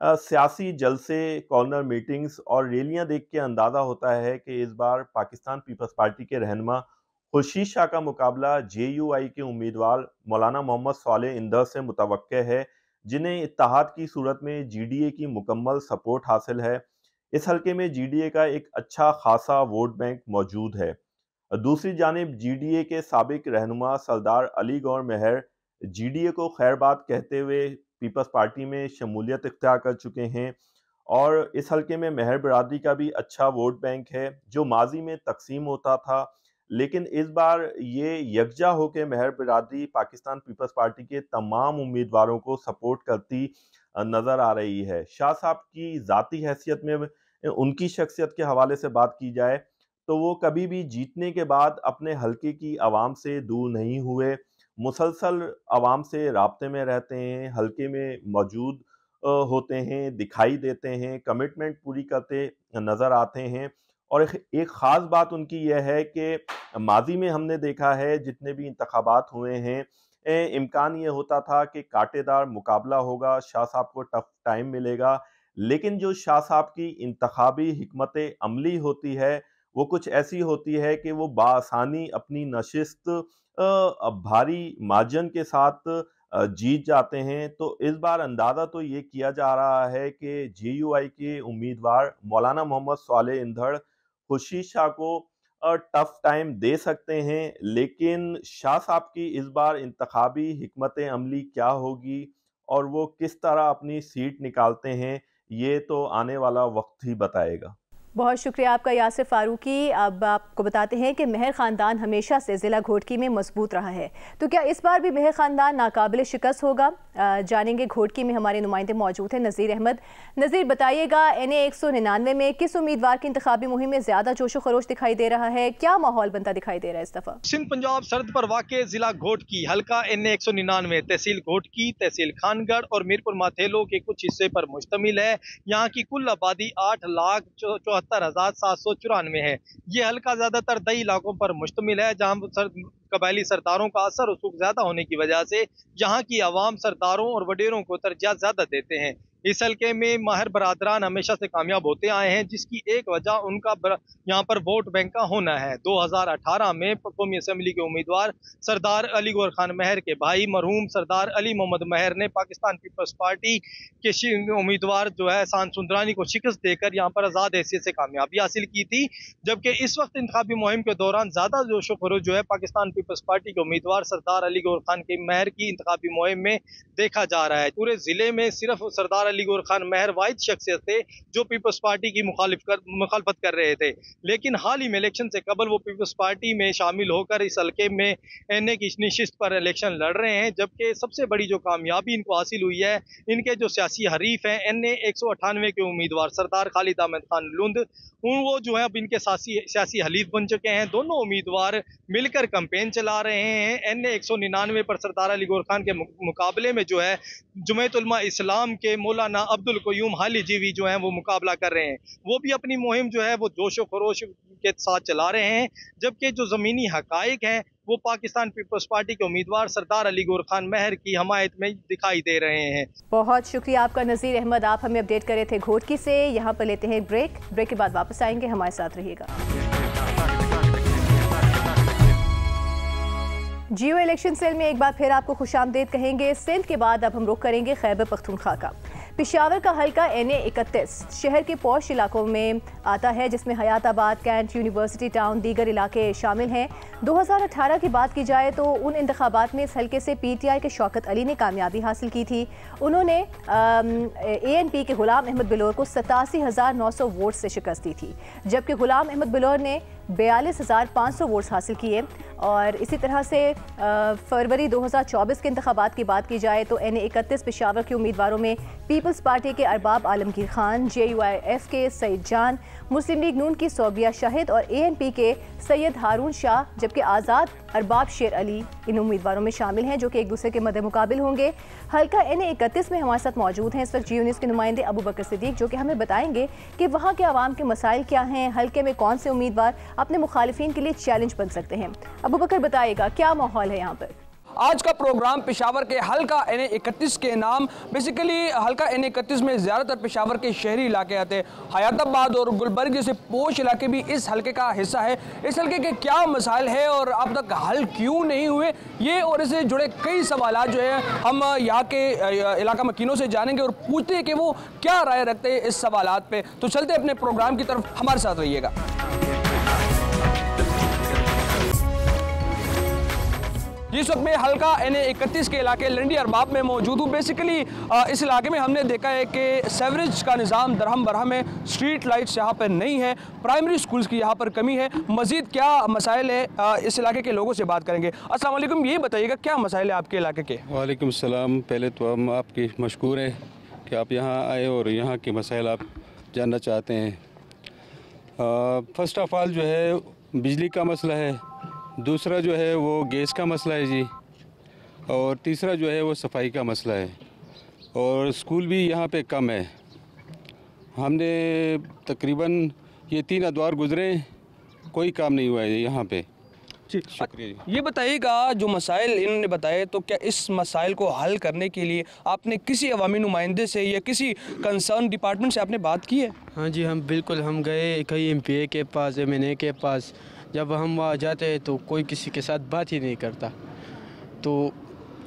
सियासी जलसे, कॉर्नर मीटिंग्स और रैलियां देख के अंदाज़ा होता है कि इस बार पाकिस्तान पीपल्स पार्टी के रहनुमा खुर्शीद शाह का मुकाबला JUI के उम्मीदवार मौलाना मोहम्मद सालेह इंदर से मुतवक्के है, जिन्हें इत्तेहाद की सूरत में GDA की मुकम्मल सपोर्ट हासिल है। इस हलके में GDA का एक अच्छा खासा वोट बैंक मौजूद है। दूसरी जानिब जीडीए के साबिक रहनुमा सरदार अली गौर मेहर जीडीए को खैरबाद कहते हुए पीपल्स पार्टी में शमूलियत इख्तियार कर चुके हैं और इस हलके में मेहर बिरादरी का भी अच्छा वोट बैंक है जो माजी में तकसीम होता था, लेकिन इस बार ये यकजा होकर मेहर बिरादरी पाकिस्तान पीपल्स पार्टी के तमाम उम्मीदवारों को सपोर्ट करती नज़र आ रही है। शाह साहब की ज़ाती हैसियत में उनकी शख्सियत के हवाले से बात की जाए तो वो कभी भी जीतने के बाद अपने हलके की आवाम से दूर नहीं हुए, मुसलसल आवाम से राब्ते में रहते हैं, हलके में मौजूद होते हैं, दिखाई देते हैं, कमिटमेंट पूरी करते नज़र आते हैं। और एक ख़ास बात उनकी यह है कि माजी में हमने देखा है जितने भी इंतखाबात हुए हैं इम्कान ये होता था कि कांटेदार मुकाबला होगा, शाह साहब को टफ टाइम मिलेगा, लेकिन जो शाह साहब की इंतखाबी हिकमत अमली होती है वो कुछ ऐसी होती है कि वो बासानी अपनी नशिस्त भारी मार्जिन के साथ जीत जाते हैं। तो इस बार अंदाज़ा तो ये किया जा रहा है कि जेयूआई के उम्मीदवार मौलाना मोहम्मद सालेह इंधड़ खुर्शीद शाह को टफ टाइम दे सकते हैं, लेकिन शाह साहब की इस बार इंतखाबी हिकमत अमली क्या होगी और वो किस तरह अपनी सीट निकालते हैं ये तो आने वाला वक्त ही बताएगा। बहुत शुक्रिया आपका यासिर फारूकी। अब आपको बताते हैं कि मेहर ख़ानदान हमेशा से ज़िला घोटकी में मजबूत रहा है, तो क्या इस बार भी मेहर ख़ानदान नाकाबिल शिकस्त होगा? जानेंगे। घोटकी में हमारे नुमाइंदे मौजूद हैं नज़ीर अहमद। नज़ीर, बताइएगा NA 199 में किस उम्मीदवार की इंतखाबी मुहिम में ज़्यादा जोशो खरोश दिखाई दे रहा है? क्या माहौल बनता दिखाई दे रहा है इस दफ़ा? सिंध पंजाब सरहद पर वाक़ ज़िला घोटकी हल्का NA 199 तहसील घोटकी, तहसील खानगढ़ और मीरपुर माथेलो के कुछ हिस्से पर मुश्तमिल है। यहाँ की कुल आबादी 8,74,794 है। ये हल्का ज्यादातर दई इलाकों पर मुश्तमिल है जहाँ कबायली सरदारों का असर रसूख ज्यादा होने की वजह से यहाँ की आवाम सरदारों और वडेरों को तरजीह ज्यादा देते हैं। इस हल्के में माहिर बरादरान हमेशा से कामयाब होते आए हैं, जिसकी एक वजह उनका यहाँ पर वोट बैंक का होना है। 2018 में कौमी असम्बली के उम्मीदवार सरदार अली गौर खान मेहर के भाई मरहूम सरदार अली मोहम्मद मेहर ने पाकिस्तान पीपल्स पार्टी के उम्मीदवार जो है एहसान सुंदरानी को शिकस्त देकर यहाँ पर आज़ाद हैसियत से कामयाबी हासिल की थी। जबकि इस वक्त इंतखाबी मुहिम के दौरान ज़्यादा जोशो खरोश जो है पाकिस्तान पीपल्स पार्टी के उम्मीदवार सरदार अली गौर खान के मेहर की इंतखाबी मुहिम में देखा जा रहा है। पूरे ज़िले में सिर्फ सरदार अली गौर खान मेहर वाहिद शख्सियत थे जो पीपल्स पार्टी की मुखालफत कर रहे थे, लेकिन हाल ही में इलेक्शन से कबल वो पीपल्स पार्टी में शामिल होकर इस हल्के में NA की निशिस्त पर इलेक्शन लड़ रहे हैं। जबकि सबसे बड़ी जो कामयाबी इनको हासिल हुई है, इनके जो सियासी हरीफ हैं NA 198 के उम्मीदवार सरदार खालिद अहमद खान लुंद, वो जो है अब इनके सियासी हलीफ बन चुके हैं। दोनों उम्मीदवार मिलकर कैंपेन चला रहे हैं। NA 199 पर सरदार अली गौर खान के मुकाबले में जो है जमात उलमा इस्लाम के मौलाना अब्दुल क़य्यूम हाली जीवी जो हैं वो मुकाबला कर रहे हैं। वो भी अपनी मुहिम जो है वो जोशो खरोश के साथ चला रहे हैं। जबकि जो ज़मीनी हकाइक हैं वो पाकिस्तान पीपल्स पार्टी के उम्मीदवार सरदार अली गौर खान मेहर की हमायत में दिखाई दे रहे हैं। बहुत शुक्रिया आपका नज़ीर अहमद, आप हमें अपडेट कर रहे थे घोटकी से। यहाँ पर लेते हैं ब्रेक के बाद वापस आएंगे, हमारे साथ रहिएगा। जियो इलेक्शन सेल में एक बार फिर आपको खुशामदीद कहेंगे। सिंध के बाद अब हम रुख करेंगे खैबर पख्तूनख्वा का। पेशावर का हल्का NA 31 शहर के पौश इलाकों में आता है, जिसमें हयाताबाद, कैंट, यूनिवर्सिटी टाउन, दीगर इलाके शामिल हैं। 2018 की बात की जाए तो उन इंतखाबात में इस हल्के से PTI के शौकत अली ने कामयाबी हासिल की थी। उन्होंने ANP के गुलाम अहमद बिलोर को 87,900 वोट से शिकस्त दी थी, जबकि गुलाम अहमद बिलोर ने 42,500 वोट्स हासिल किए। और इसी तरह से फरवरी 2024 के इंतखाबात की बात की जाए तो NA 31 पेशावर के उम्मीदवारों में पीपल्स पार्टी के अरबाब आलमगीर खान, JUIF के सईद जान, मुस्लिम लीग नून की सोबिया शाहिद और ANP के सैयद हारून शाह, जबकि आज़ाद अरबाब शेर अली इन उम्मीदवारों में शामिल हैं जो कि एक दूसरे के मद्दे मुकाबिल होंगे। हल्का NA 31 में हमारे साथ मौजूद हैं इस वक्त जियो न्यूज़ के नुमाइंदे अबू बकर सिद्दीक, जो कि हमें बताएंगे कि वहाँ के आवाम के मसाइल क्या हैं, हल्के में कौन से उम्मीदवार अपने मुखालिफिन के लिए चैलेंज बन सकते हैं। अबू बकर, बताइएगा क्या माहौल है यहाँ पर? आज का प्रोग्राम पेशावर के हल्का NA 31 के नाम, बेसिकली हल्का NA 31 में ज़्यादातर पेशावर के शहरी इलाके आते हैं। हयाताबाद और गुलबर्ग जैसे पोश इलाके भी इस हल्के का हिस्सा है। इस हल्के के क्या मसाइल है और अब तक हल क्यों नहीं हुए, ये और इससे जुड़े कई सवाल जो है हम यहाँ के इलाका मकीनों से जानेंगे और पूछते हैं कि वो क्या राय रखते हैं इस सवालात पे। तो चलते अपने प्रोग्राम की तरफ, हमारे साथ रहिएगा। जिस वक्त मैं हल्का NA-31 के इलाके लंडी अरबाब में मौजूद हूँ। बेसिकली इस इलाके में हमने देखा है कि सेवरेज का निज़ाम दरहम बरहम है, स्ट्रीट लाइट्स यहाँ पर नहीं है, प्राइमरी स्कूल्स की यहाँ पर कमी है। मज़ीद क्या मसाइल है इस इलाके के लोगों से बात करेंगे। अस्सलाम वालेकुम, ये बताइएगा क्या मसाइल है आपके इलाके के? वालेकुम सलाम। पहले तो हम आपकी मशकूर हैं कि आप यहाँ आए और यहाँ के मसाइल आप जानना चाहते हैं। फ़र्स्ट ऑफ़ ऑल जो है बिजली का मसला है, दूसरा जो है वो गैस का मसला है जी, और तीसरा जो है वो सफाई का मसला है, और स्कूल भी यहाँ पे कम है। हमने तकरीबन ये 3 अदवार गुजरे, कोई काम नहीं हुआ है यहाँ पे। जी शुक्रिया जी। ये बताइएगा जो मसाइल इन्होंने बताए, तो क्या इस मसाइल को हल करने के लिए आपने किसी अवामी नुमाइंदे से या किसी कंसर्न डिपार्टमेंट से आपने बात की है? हाँ जी, हम बिल्कुल हम गए कई MPA के पास, MNA के पास। जब हम वहाँ जाते हैं तो कोई किसी के साथ बात ही नहीं करता, तो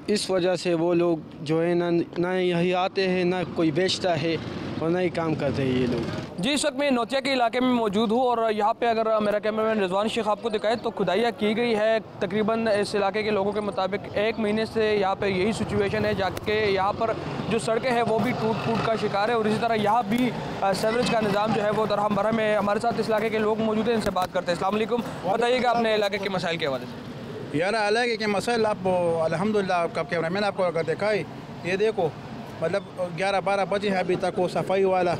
इस वजह से वो लोग जो है ना यही आते हैं, ना कोई बेचता है और ना ही काम करते हैं ये लोग। जी, इस वक्त मैं नोतिया के इलाके में मौजूद हूँ और यहाँ पे अगर मेरा कैमरामैन रिजवान शेख आपको दिखाए तो खुदाइयाँ की गई है। तकरीबन इस इलाके के लोगों के मुताबिक 1 महीने से यहाँ पे यही सिचुएशन है, जाके यहाँ पर जो सड़कें हैं वो भी टूट फूट का शिकार है, और इसी तरह यहाँ भी सेवरेज का निज़ाम जो है वो दरहम बरहम है। हमारे साथ इस इलाके के लोग मौजूद हैं, इनसे बात करते हैं। अस्सलाम वालेकुम, बताइएगा अपने इलाके के मसाइल के हवाले से। यार इलाके के मसाइल आप अल्हम्दुलिल्लाह आपका कैमरामैन आपको अगर देखा है, ये देखो मतलब 11-12 बजे हैं अभी तक, वो सफाई वाला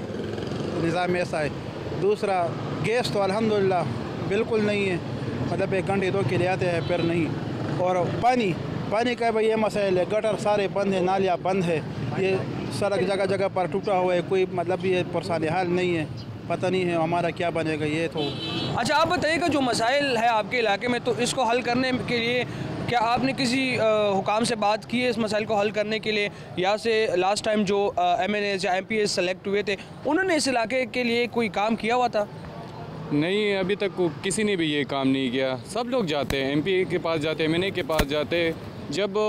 निज़ाम ऐसा है। दूसरा गैस तो अल्हम्दुलिल्लाह बिल्कुल नहीं है, मतलब 1 घंटे 2 के लिए आते हैं फिर नहीं। और पानी का भाई ये मसाइल है, गटर सारे बंद है, नालियाँ बंद है, ये सड़क जगह जगह पर टूटा हुआ है, कोई मतलब ये परेशानी हाल नहीं है। पता नहीं है हमारा क्या बनेगा ये तो। अच्छा, आप बताइएगा जो मसाइल है आपके इलाके में, तो इसको हल करने के लिए क्या आपने किसी हुकाम से बात की है इस मसाइल को हल करने के लिए, या से लास्ट टाइम जो MNAs या MPAs सेलेक्ट हुए थे उन्होंने इस इलाके के लिए कोई काम किया हुआ था? नहीं, अभी तक किसी ने भी ये काम नहीं किया। सब लोग जाते हैं, MPA के पास जाते हैं, MNA के पास जाते हैं। जब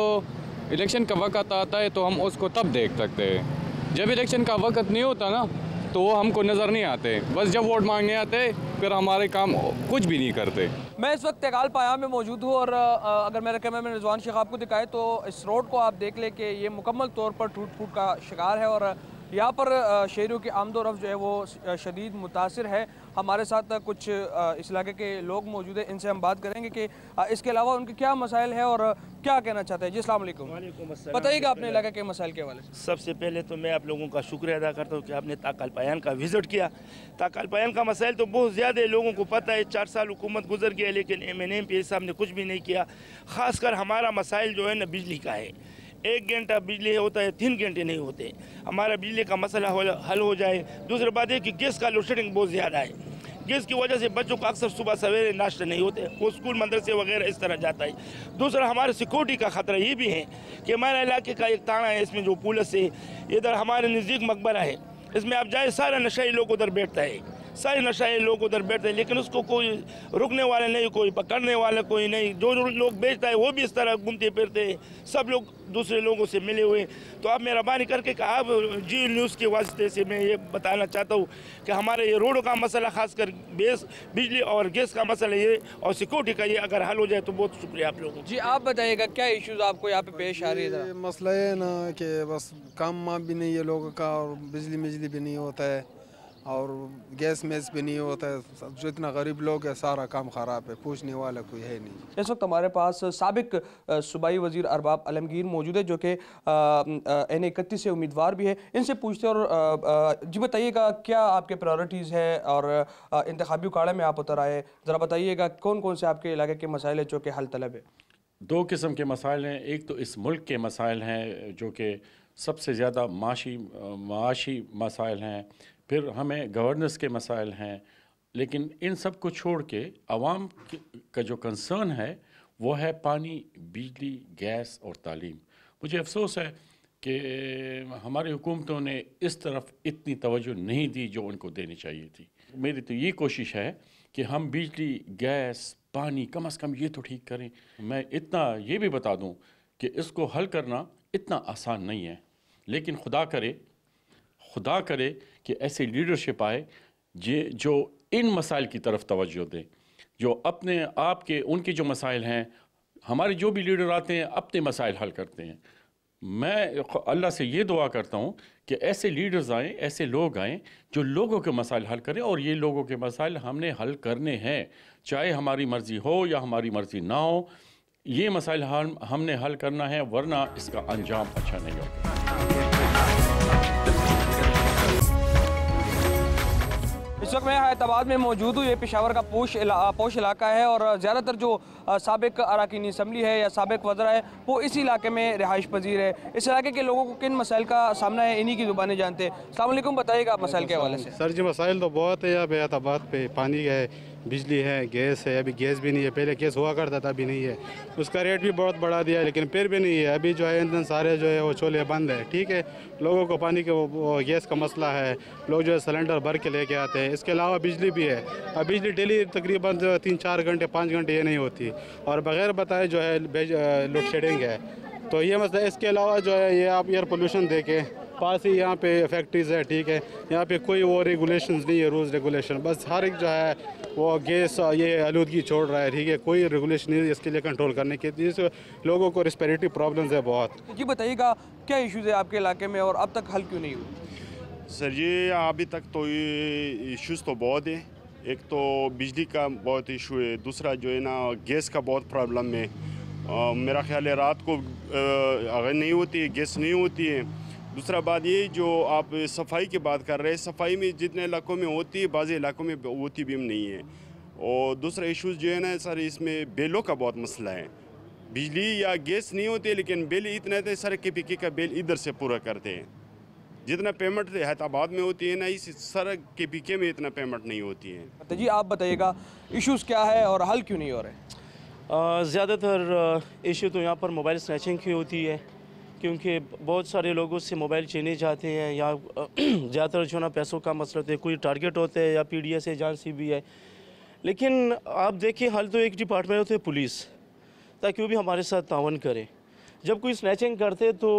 इलेक्शन का वक्त आता है तो हम उसको तब देख सकते हैं, जब इलेक्शन का वक्त नहीं होता ना तो वो हमको नज़र नहीं आते। बस जब वोट मांगने आते फिर हमारे काम कुछ भी नहीं करते। मैं इस वक्त तेगाल पाया में मौजूद हूँ और अगर मेरे कैमरे में रिजवान शेख आपको दिखाए तो इस रोड को आप देख लें कि ये मुकम्मल तौर पर टूट फूट का शिकार है, और यहाँ पर शहरियों की आमदोरफ्त जो है वो शदीद मुतासिर है। हमारे साथ कुछ इस इलाके के लोग मौजूद हैं, इनसे हम बात करेंगे कि इसके अलावा उनके क्या मसाइल है और क्या कहना चाहते हैं। जी अस्सलाम वालेकुम। बताइएगा अपने इलाके के मसाइल के हवाले से। सबसे पहले तो मैं आप लोगों का शुक्रिया अदा करता हूँ कि आपने ताकल पायान का विज़िट किया। ताकल पायान का मसाइल तो बहुत ज़्यादा है, लोगों को पता है। 4 साल हुकूमत गुजर गया लेकिन MNA MPA साहब ने कुछ भी नहीं किया। ख़ासकर हमारा मसाइल जो है ना बिजली का है, 1 घंटा बिजली होता है, 3 घंटे नहीं होते। हमारा बिजली का मसला हल हो जाए। दूसरी बात है कि गैस का लोड शेडिंग बहुत ज़्यादा है, गैस की वजह से बच्चों को अक्सर सुबह सवेरे नाश्ता नहीं होते, वो स्कूल मदरसे वगैरह इस तरह जाता है। दूसरा हमारे सिक्योरिटी का ख़तरा ये भी है कि हमारे इलाके का एक ताना है, इसमें जो पुलिस है, इधर हमारे नज़दीक मकबरा है, इसमें आप जाए सारा नशाई लोग उधर बैठता है, सारे नशाई लोग उधर बैठते हैं, लेकिन उसको कोई रुकने वाला नहीं, कोई पकड़ने वाला कोई नहीं। जो लोग बेचता है वो भी इस तरह घूमते फिरते हैं, सब लोग दूसरे लोगों से मिले हुए। तो आप मेहरबानी करके आप जी न्यूज़ के वास्ते से मैं ये बताना चाहता हूँ कि हमारे ये रोडों का मसला, खासकर बिजली और गैस का मसला ये और सिक्योरिटी का ये अगर हल हो जाए तो बहुत शुक्रिया आप लोगों को। जी आप बताइएगा क्या इश्यूज़ आपको यहाँ पे पेश आ रही है? मसला है ना कि बस काम भी नहीं है लोगों का, और बिजली भी नहीं होता है, और गैस भी नहीं होता है। जो इतना गरीब लोग है सारा काम ख़राब है, पूछने वाला कोई है नहीं। इस वक्त हमारे पास साबिक सूबाई वज़ीर अरबाब आलमगीर मौजूद है, जो कि NA-31 से उम्मीदवार भी है। इनसे पूछते हैं और जी बताइएगा क्या आपके प्रायोरिटीज़ है, और इंतखाबी उखाड़े में आप उतर आए, ज़रा बताइएगा कौन कौन से आपके इलाके के मसाइल है जो कि हल तलब है? 2 किस्म के मसाइल हैं। एक तो इस मुल्क के मसाइल हैं जो कि सबसे ज़्यादा माशी मसाइल हैं, फिर हमें गवर्नेंस के मसाइल हैं, लेकिन इन सब को छोड़ के आवाम का जो कंसर्न है वो है पानी, बिजली, गैस और तालीम। मुझे अफसोस है कि हमारी हुकूमतों ने इस तरफ इतनी तवज्जो नहीं दी जो उनको देनी चाहिए थी। मेरी तो ये कोशिश है कि हम बिजली, गैस, पानी कम से कम ये तो ठीक करें। मैं इतना ये भी बता दूं कि इसको हल करना इतना आसान नहीं है, लेकिन खुदा करे कि ऐसी लीडरशिप आए जो इन मसाइल की तरफ तवज्जो दें, जो अपने आप के उनके जो मसाइल हैं हमारे जो भी लीडर आते हैं अपने मसाइल हल करते हैं। मैं अल्लाह से ये दुआ करता हूँ कि ऐसे लीडर्स आएँ, ऐसे लोग आएँ जो लोगों के मसाइल हल करें, और ये लोगों के मसाइल हमने हल करने हैं, चाहे हमारी मर्ज़ी हो या हमारी मर्ज़ी ना हो। ये मसाइल हमने हल करना है, वरना इसका अंजाम अच्छा नहीं होगा। इस वक्त मैं हैदराबाद में मौजूद हूँ। ये पेशावर का पोश इलाका है और ज़्यादातर जो साबिक अरकान असम्बली है या साबिक वज़रा है वो इस इलाके में रिहाइश पजीर है। इस इलाके के लोगों को किन मसाइल का सामना है, इन्हीं की ज़ुबानें जानते हैं। अस्सलाम वालेकुम, बताइएगा आप मसाइल के हवाले से। सर जी मसाइल तो बहुत है यहाँ पे हैदराबाद पे। पानी है, बिजली है, गैस है। अभी गैस भी नहीं है, पहले गैस हुआ करता था, अभी नहीं है। उसका रेट भी बहुत बढ़ा दिया है, लेकिन फिर भी नहीं है। अभी जो है ईंधन सारे जो है वो चूल्हे बंद है। ठीक है, लोगों को पानी के वो गैस का मसला है, लोग जो है सिलेंडर भर के लेके आते हैं। इसके अलावा बिजली भी है। अब बिजली डेली तकरीबन 3-4 घंटे 5 घंटे ये नहीं होती, और बगैर बताए जो है लोड शेडिंग है। तो ये मसला। इसके अलावा जो है ये आप एयर पोल्यूशन देखें, पास ही यहाँ पे फैक्ट्रीज़ है। ठीक है, यहाँ पे कोई वो रेगुलेशंस नहीं है, रूल्स रेगुलेशन। बस हर एक जो है वो गैस ये आलूदगी छोड़ रहा है। ठीक है, कोई रेगुलेशन नहीं है इसके लिए कंट्रोल करने के। जिससे लोगों को रेस्पिरेटरी प्रॉब्लम्स है बहुत। जी बताइएगा, क्या इशूज़ है आपके इलाके में और अब तक हल क्यों नहीं हुए? सर जी अभी तक तो ये इशूज़ तो बहुत है। एक तो बिजली का बहुत इशू है, दूसरा जो है ना गैस का बहुत प्रॉब्लम है। मेरा ख्याल है रात को अगर नहीं होती है, गैस नहीं होती है। दूसरा बात ये जो आप सफाई की बात कर रहे हैं, सफाई में जितने इलाकों में होती है बाज़ इलाकों में होती भी नहीं है। और दूसरा इशूज़ जो है ना सर, इसमें बिलों का बहुत मसला है। बिजली या गैस नहीं होती है, लेकिन बिल इतने थे सर KPK का बिल इधर से पूरा करते हैं। जितना पेमेंट हैदराबाद में होती है ना, इस सर KPK में इतना पेमेंट नहीं होती है। तो जी आप बताइएगा इश्यूज़ क्या है और हल क्यों नहीं हो रहे? ज़्यादातर इशू तो यहाँ पर मोबाइल स्नैचिंग की होती है, क्योंकि बहुत सारे लोगों से मोबाइल छीने जाते हैं, या ज़्यादातर जो ना पैसों का मसला होता है, कोई टारगेट होता है या PDS है, जान CBI। लेकिन आप देखिए हल तो एक डिपार्टमेंट होते है पुलिस, ताकि वो भी हमारे साथ तावन करे। जब कोई स्नैचिंग करते तो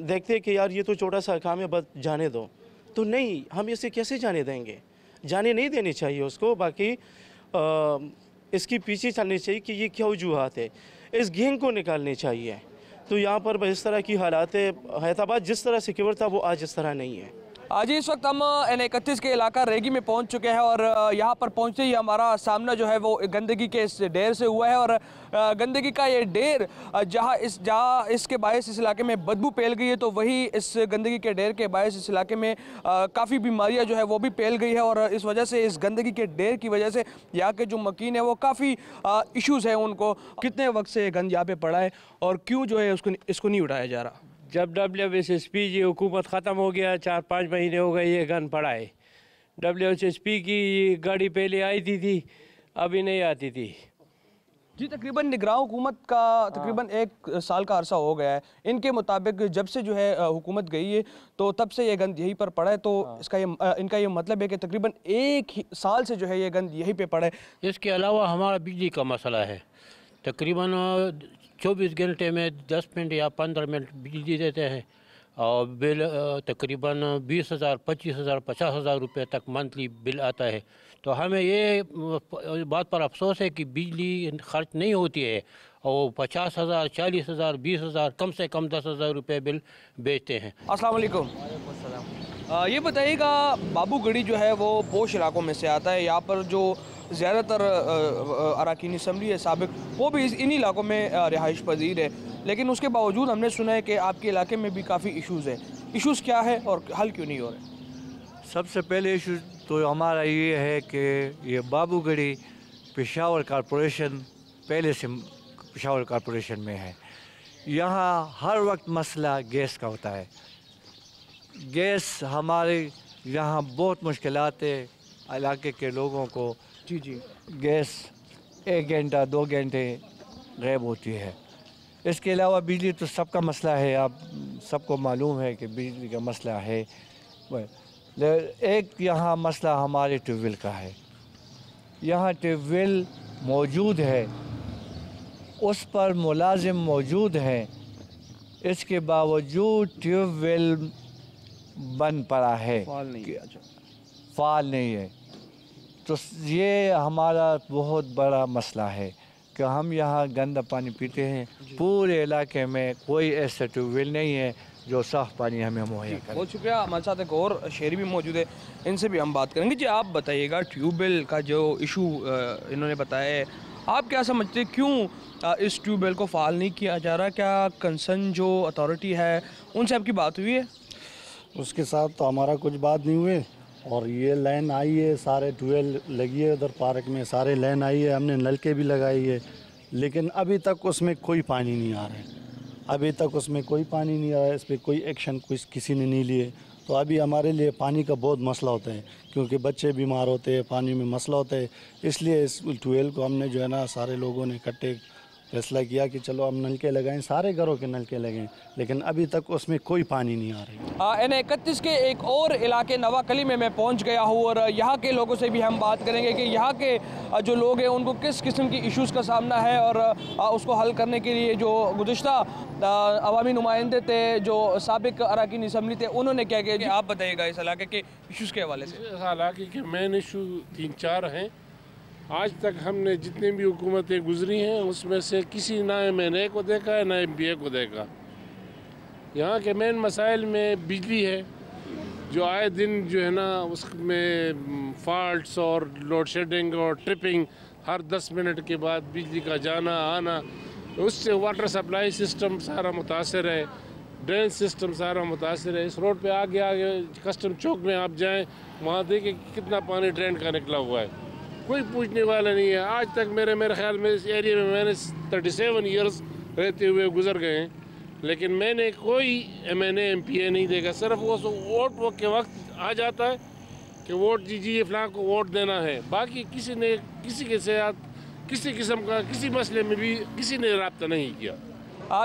देखते कि यार ये तो छोटा सा काम है, बस जाने दो। तो नहीं, हम इसे कैसे जाने देंगे? जाने नहीं देनी चाहिए उसको। बाकी इसकी पीछे चलनी चाहिए कि ये क्या वजूहात है, इस गैंग को निकालनी चाहिए। तो यहाँ पर इस तरह की हालात है, हैदराबाद जिस तरह सिक्योर था वो आज इस तरह नहीं है। आज इस वक्त हम N31 के इलाका रेगी में पहुंच चुके हैं और यहाँ पर पहुंचते ही हमारा सामना जो है वो गंदगी के इस ढेर से हुआ है। और गंदगी का ये ढेर जहाँ इसके बायस इस इलाके में बदबू फैल गई है, तो वही इस गंदगी के ढेर के बायस इस इलाके में काफ़ी बीमारियाँ जो है वो भी फैल गई है। और इस वजह से, इस गंदगी के ढेर की वजह से यहाँ के जो मकीन है वो काफ़ी इशूज़ हैं उनको। कितने वक्त से गंद यहाँ पर पड़ा है और क्यों जो है इसको नहीं उठाया जा रहा? जब WSSP की हुकूमत ख़त्म हो गया, 4-5 महीने हो गए ये गन पड़ा है। WSSP की गाड़ी पहले आई थी, अभी नहीं आती थी। जी तकरीबन निगरान हुकूमत का तकरीबन 1 साल का अरसा हो गया है। इनके मुताबिक जब से जो है हुकूमत गई है तो तब से ये गंद यहीं पर पड़ा है। तो इनका ये मतलब है कि तकरीबन 1 साल से जो है ये गंद यहीं पे पड़ा है। इसके अलावा हमारा बिजली का मसला है। तकरीबन 24 घंटे में 10 मिनट या 15 मिनट बिजली देते हैं, और बिल तकरीबन 20,000, 25,000, 50,000 रुपये तक मंथली बिल आता है। तो हमें ये बात पर अफसोस है कि बिजली खर्च नहीं होती है, और 50,000, 40,000, 20,000, कम से कम 10,000 रुपये बिल बेचते हैं। अस्सलाम वालेकुम। ये बताइएगा, बाबूगढ़ी जो है वो पोश इलाकों में से आता है। यहाँ पर जो ज़्यादातर अरकान असम्बली है साबिक, वो भी इन्हीं इलाकों में रिहाइश पजीर है। लेकिन उसके बावजूद हमने सुना है कि आपके इलाके में भी काफ़ी इशूज़ है। इशूज़ क्या है और हल क्यों नहीं हो रहे? सबसे पहले इशू तो हमारा ये है कि ये बाबूगढ़ी पेशावर कॉरपोरेशन पहले से पेशावर कॉरपोरेशन में है। यहाँ हर वक्त मसला गैस का होता है। गैस हमारे यहाँ बहुत मुश्किलात है इलाके के लोगों को। जी गैस 1 घंटा 2 घंटे गायब होती है। इसके अलावा बिजली तो सबका मसला है, आप सबको मालूम है कि बिजली का मसला है। एक यहाँ मसला हमारे ट्यूबवेल का है। यहाँ ट्यूबवेल मौजूद है, उस पर मुलाजिम मौजूद हैं, इसके बावजूद ट्यूबवेल बंद पड़ा है, फाल नहीं है। तो ये हमारा बहुत बड़ा मसला है कि हम यहाँ गंदा पानी पीते हैं। पूरे इलाके में कोई ऐसा ट्यूबवेल नहीं है जो साफ़ पानी हमें मुहैया करे। बहुत शुक्रिया। हमारे साथ एक और शहरी भी मौजूद है, इनसे भी हम बात करेंगे। जी आप बताइएगा, ट्यूबवेल का जो इशू इन्होंने बताया है, आप क्या समझते हैं क्यों इस ट्यूबवेल को फ़ाल नहीं किया जा रहा? क्या कंसर्न जो अथॉरिटी है उनसे आपकी बात हुई है? उसके साथ तो हमारा कुछ बात नहीं हुई, और ये लाइन आई है, सारे ट्यूबवेल लगी है उधर पार्क में, सारे लाइन आई है, हमने नलके भी लगाई है, लेकिन अभी तक उसमें कोई पानी नहीं आ रहा है। अभी तक उसमें कोई पानी नहीं आ रहा है, इस पर कोई एक्शन किसी ने नहीं लिए। तो अभी हमारे लिए पानी का बहुत मसला होता है, क्योंकि बच्चे बीमार होते हैं, पानी में मसला होता है। इसलिए इस ट्यूबवेल को हमने जो है ना, सारे लोगों ने इकट्ठे फैसला किया कि चलो हम नलके लगाएं, सारे घरों के नलके लगें, लेकिन अभी तक उसमें कोई पानी नहीं आ रही। N31 के एक और इलाके नवाकली में मैं पहुंच गया हूं, और यहाँ के लोगों से भी हम बात करेंगे कि यहाँ के जो लोग हैं उनको किस किस्म की इश्यूज़ का सामना है, और उसको हल करने के लिए जो गुज़िश्ता अवामी नुमाइंदे थे, जो साबिक अरकान असम्बली थे, उन्होंने क्या किया? आप बताइएगा इस इलाके के इशूज़ के हवाले से। इस इलाके के मेन इशू 3-4 हैं। आज तक हमने जितनी भी हुकूमतें गुजरी हैं उसमें से किसी ना MNA को देखा है ना MPA को देखा। यहाँ के मेन मसाइल में बिजली है, जो आए दिन जो है ना उसमें फॉल्ट्स और लोड शेडिंग और ट्रिपिंग, हर 10 मिनट के बाद बिजली का जाना आना, उससे वाटर सप्लाई सिस्टम सारा मुतासर है, ड्रेन सिस्टम सारा मुतासर है। इस रोड पे आगे आगे कस्टम चौक में आप जाएं, वहाँ देखें कितना पानी ड्रेन का निकला हुआ है, कोई पूछने वाला नहीं है। आज तक मेरे ख्याल में इस एरिया में मैंने 37 ईयर्स रहते हुए गुजर गए हैं, लेकिन मैंने कोई MNA MPA नहीं देखा। सिर्फ वो वोट के वक्त आ जाता है कि वोट दीजिए, फलां को वोट देना है। बाकी किसी ने किसी के साथ किसी किस्म का किसी मसले में भी किसी ने रब्ता नहीं किया।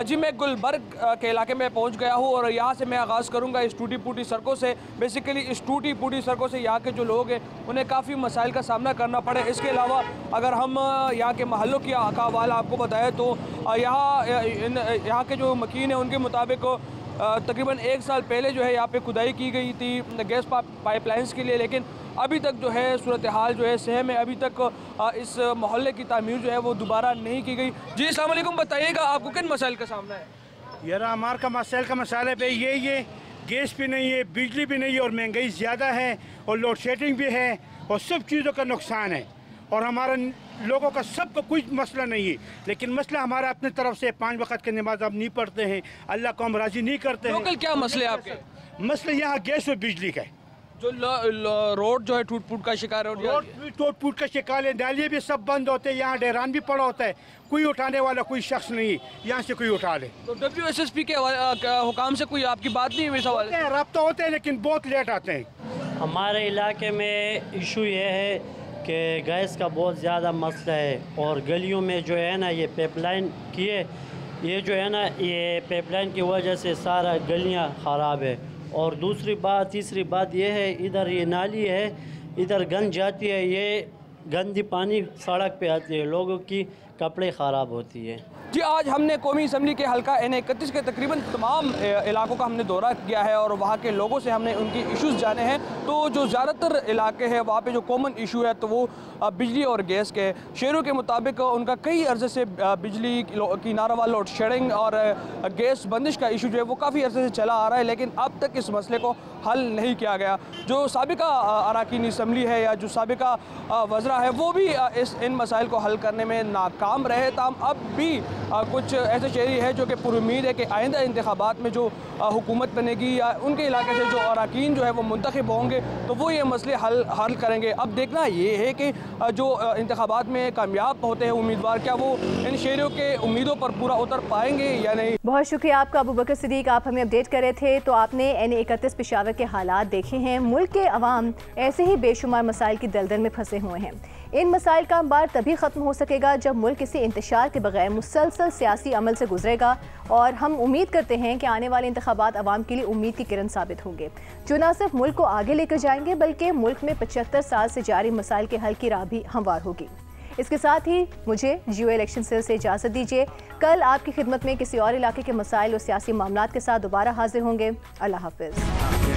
जी मैं गुलबर्ग के इलाके में पहुंच गया हूं, और यहां से मैं आगाज़ करूंगा इस टूटी फूटी सड़कों से। बेसिकली इस टूटी फूटी सड़कों से यहाँ के जो लोग हैं उन्हें काफ़ी मसाइल का सामना करना पड़े। इसके अलावा अगर हम यहाँ के महल्लों की का हवाला आपको बताएं तो यहाँ के जो मकीन हैं उनके मुताबिक तकरीबन 1 साल पहले जो है यहाँ पे खुदाई की गई थी गैस पाइपलाइंस के लिए, लेकिन अभी तक जो है सूरत हाल जो है सहम है। अभी तक इस मोहल्ले की तामीर जो है वो दोबारा नहीं की गई। जी अस्सलाम वालेकुम, बताइएगा आपको किन मसाइल का सामना है? यार हमारे का मसाइल का मसाला पे ये गैस भी नहीं है, बिजली भी नहीं है, और महंगाई ज़्यादा है, और लोड शेडिंग भी है, और सब चीज़ों का नुकसान है। और हमारे लोगों का सबका कोई मसला नहीं है, लेकिन मसला हमारा अपनी तरफ से 5 वक्त की नमाज अब नहीं पढ़ते हैं, अल्लाह को हम राज़ी नहीं करते हैं। लोकल क्या मसले आपके? मसला यहाँ गैस और बिजली का है। जो रोड जो है टूट फूट का शिकार है, रोड भी टूट फूट का शिकार है, नालियाँ भी सब बंद होते हैं, यहाँ डेरान भी पड़ा होता है, कोई उठाने वाला कोई शख्स नहीं यहाँ से कोई उठा ले। तो WSSP के हुकाम से कोई आपकी बात नहीं हुई सवाल? रब्ता होते हैं लेकिन बहुत लेट आते हैं। हमारे इलाके में इशू ये है कि गैस का बहुत ज़्यादा मसला है, और गलियों में जो है ना ये पाइपलाइन किए, ये जो है ना ये पाइपलाइन की वजह से सारा गलियाँ ख़राब है। और तीसरी बात ये है, इधर ये नाली है, इधर गंद जाती है, ये गंदी पानी सड़क पे आती है, लोगों की कपड़े ख़राब होती है। जी आज हमने कौमी असम्बली के हल्का N31 के तकरीबन तमाम इलाकों का हमने दौरा किया है, और वहाँ के लोगों से हमने उनकी इश्यूज़ जाने हैं। तो जो ज़्यादातर इलाके हैं वहाँ पे जो कॉमन इशू है तो वो बिजली और गैस के। शहरों के मुताबिक उनका कई अर्से से बिजली की नारावा लोड शेडिंग और गैस बंदिश का इशू जो है वो काफ़ी अर्से से चला आ रहा है, लेकिन अब तक इस मसले को हल नहीं किया गया। जो साबिका अरकान असम्बली है या जो साबिका वज़रा है वो भी इन मसाइल को हल करने में नाकाम रहे। ताम अब भी कुछ ऐसे शहरी है जो कि पुरुमीद है कि आइंदा इंतखाबात में जो हुकूमत बनेगी या उनके इलाके से जो अरकान जो है वो मुंतखब होंगे तो वो ये मसले हल करेंगे। अब देखना ये है कि जो इंतखाबात में कामयाब होते हैं उम्मीदवार, क्या वो इन शहरियों के उम्मीदों पर पूरा उतर पाएंगे या नहीं। बहुत शुक्रिया आपका अबू बकर सिद्दीक, आप हमें अपडेट कर रहे थे। तो आपने N31 पेशावर के हालात देखे हैं। मुल्क के अवाम ऐसे ही बेशुमार मसाइल की दलदल में फंसे हुए हैं। इन मसाइल का अंबार तभी ख़त्म हो सकेगा जब मुल्क किसी इंतशार के बगैर मुसलसल सियासी अमल से गुजरेगा, और हम उम्मीद करते हैं कि आने वाले इंतखाबात अवाम के लिए उम्मीद की किरण साबित होंगे, जो न सिर्फ मुल्क को आगे लेकर जाएंगे बल्कि मुल्क में 75 साल से जारी मसाइल के हल की राह भी हमवार होगी। इसके साथ ही मुझे जियो इलेक्शन सेल से इजाज़त दीजिए। कल आपकी खिदमत में किसी और इलाके के मसाइल और सियासी मामलात के साथ दोबारा हाजिर होंगे। अल्लाह हाफिज़।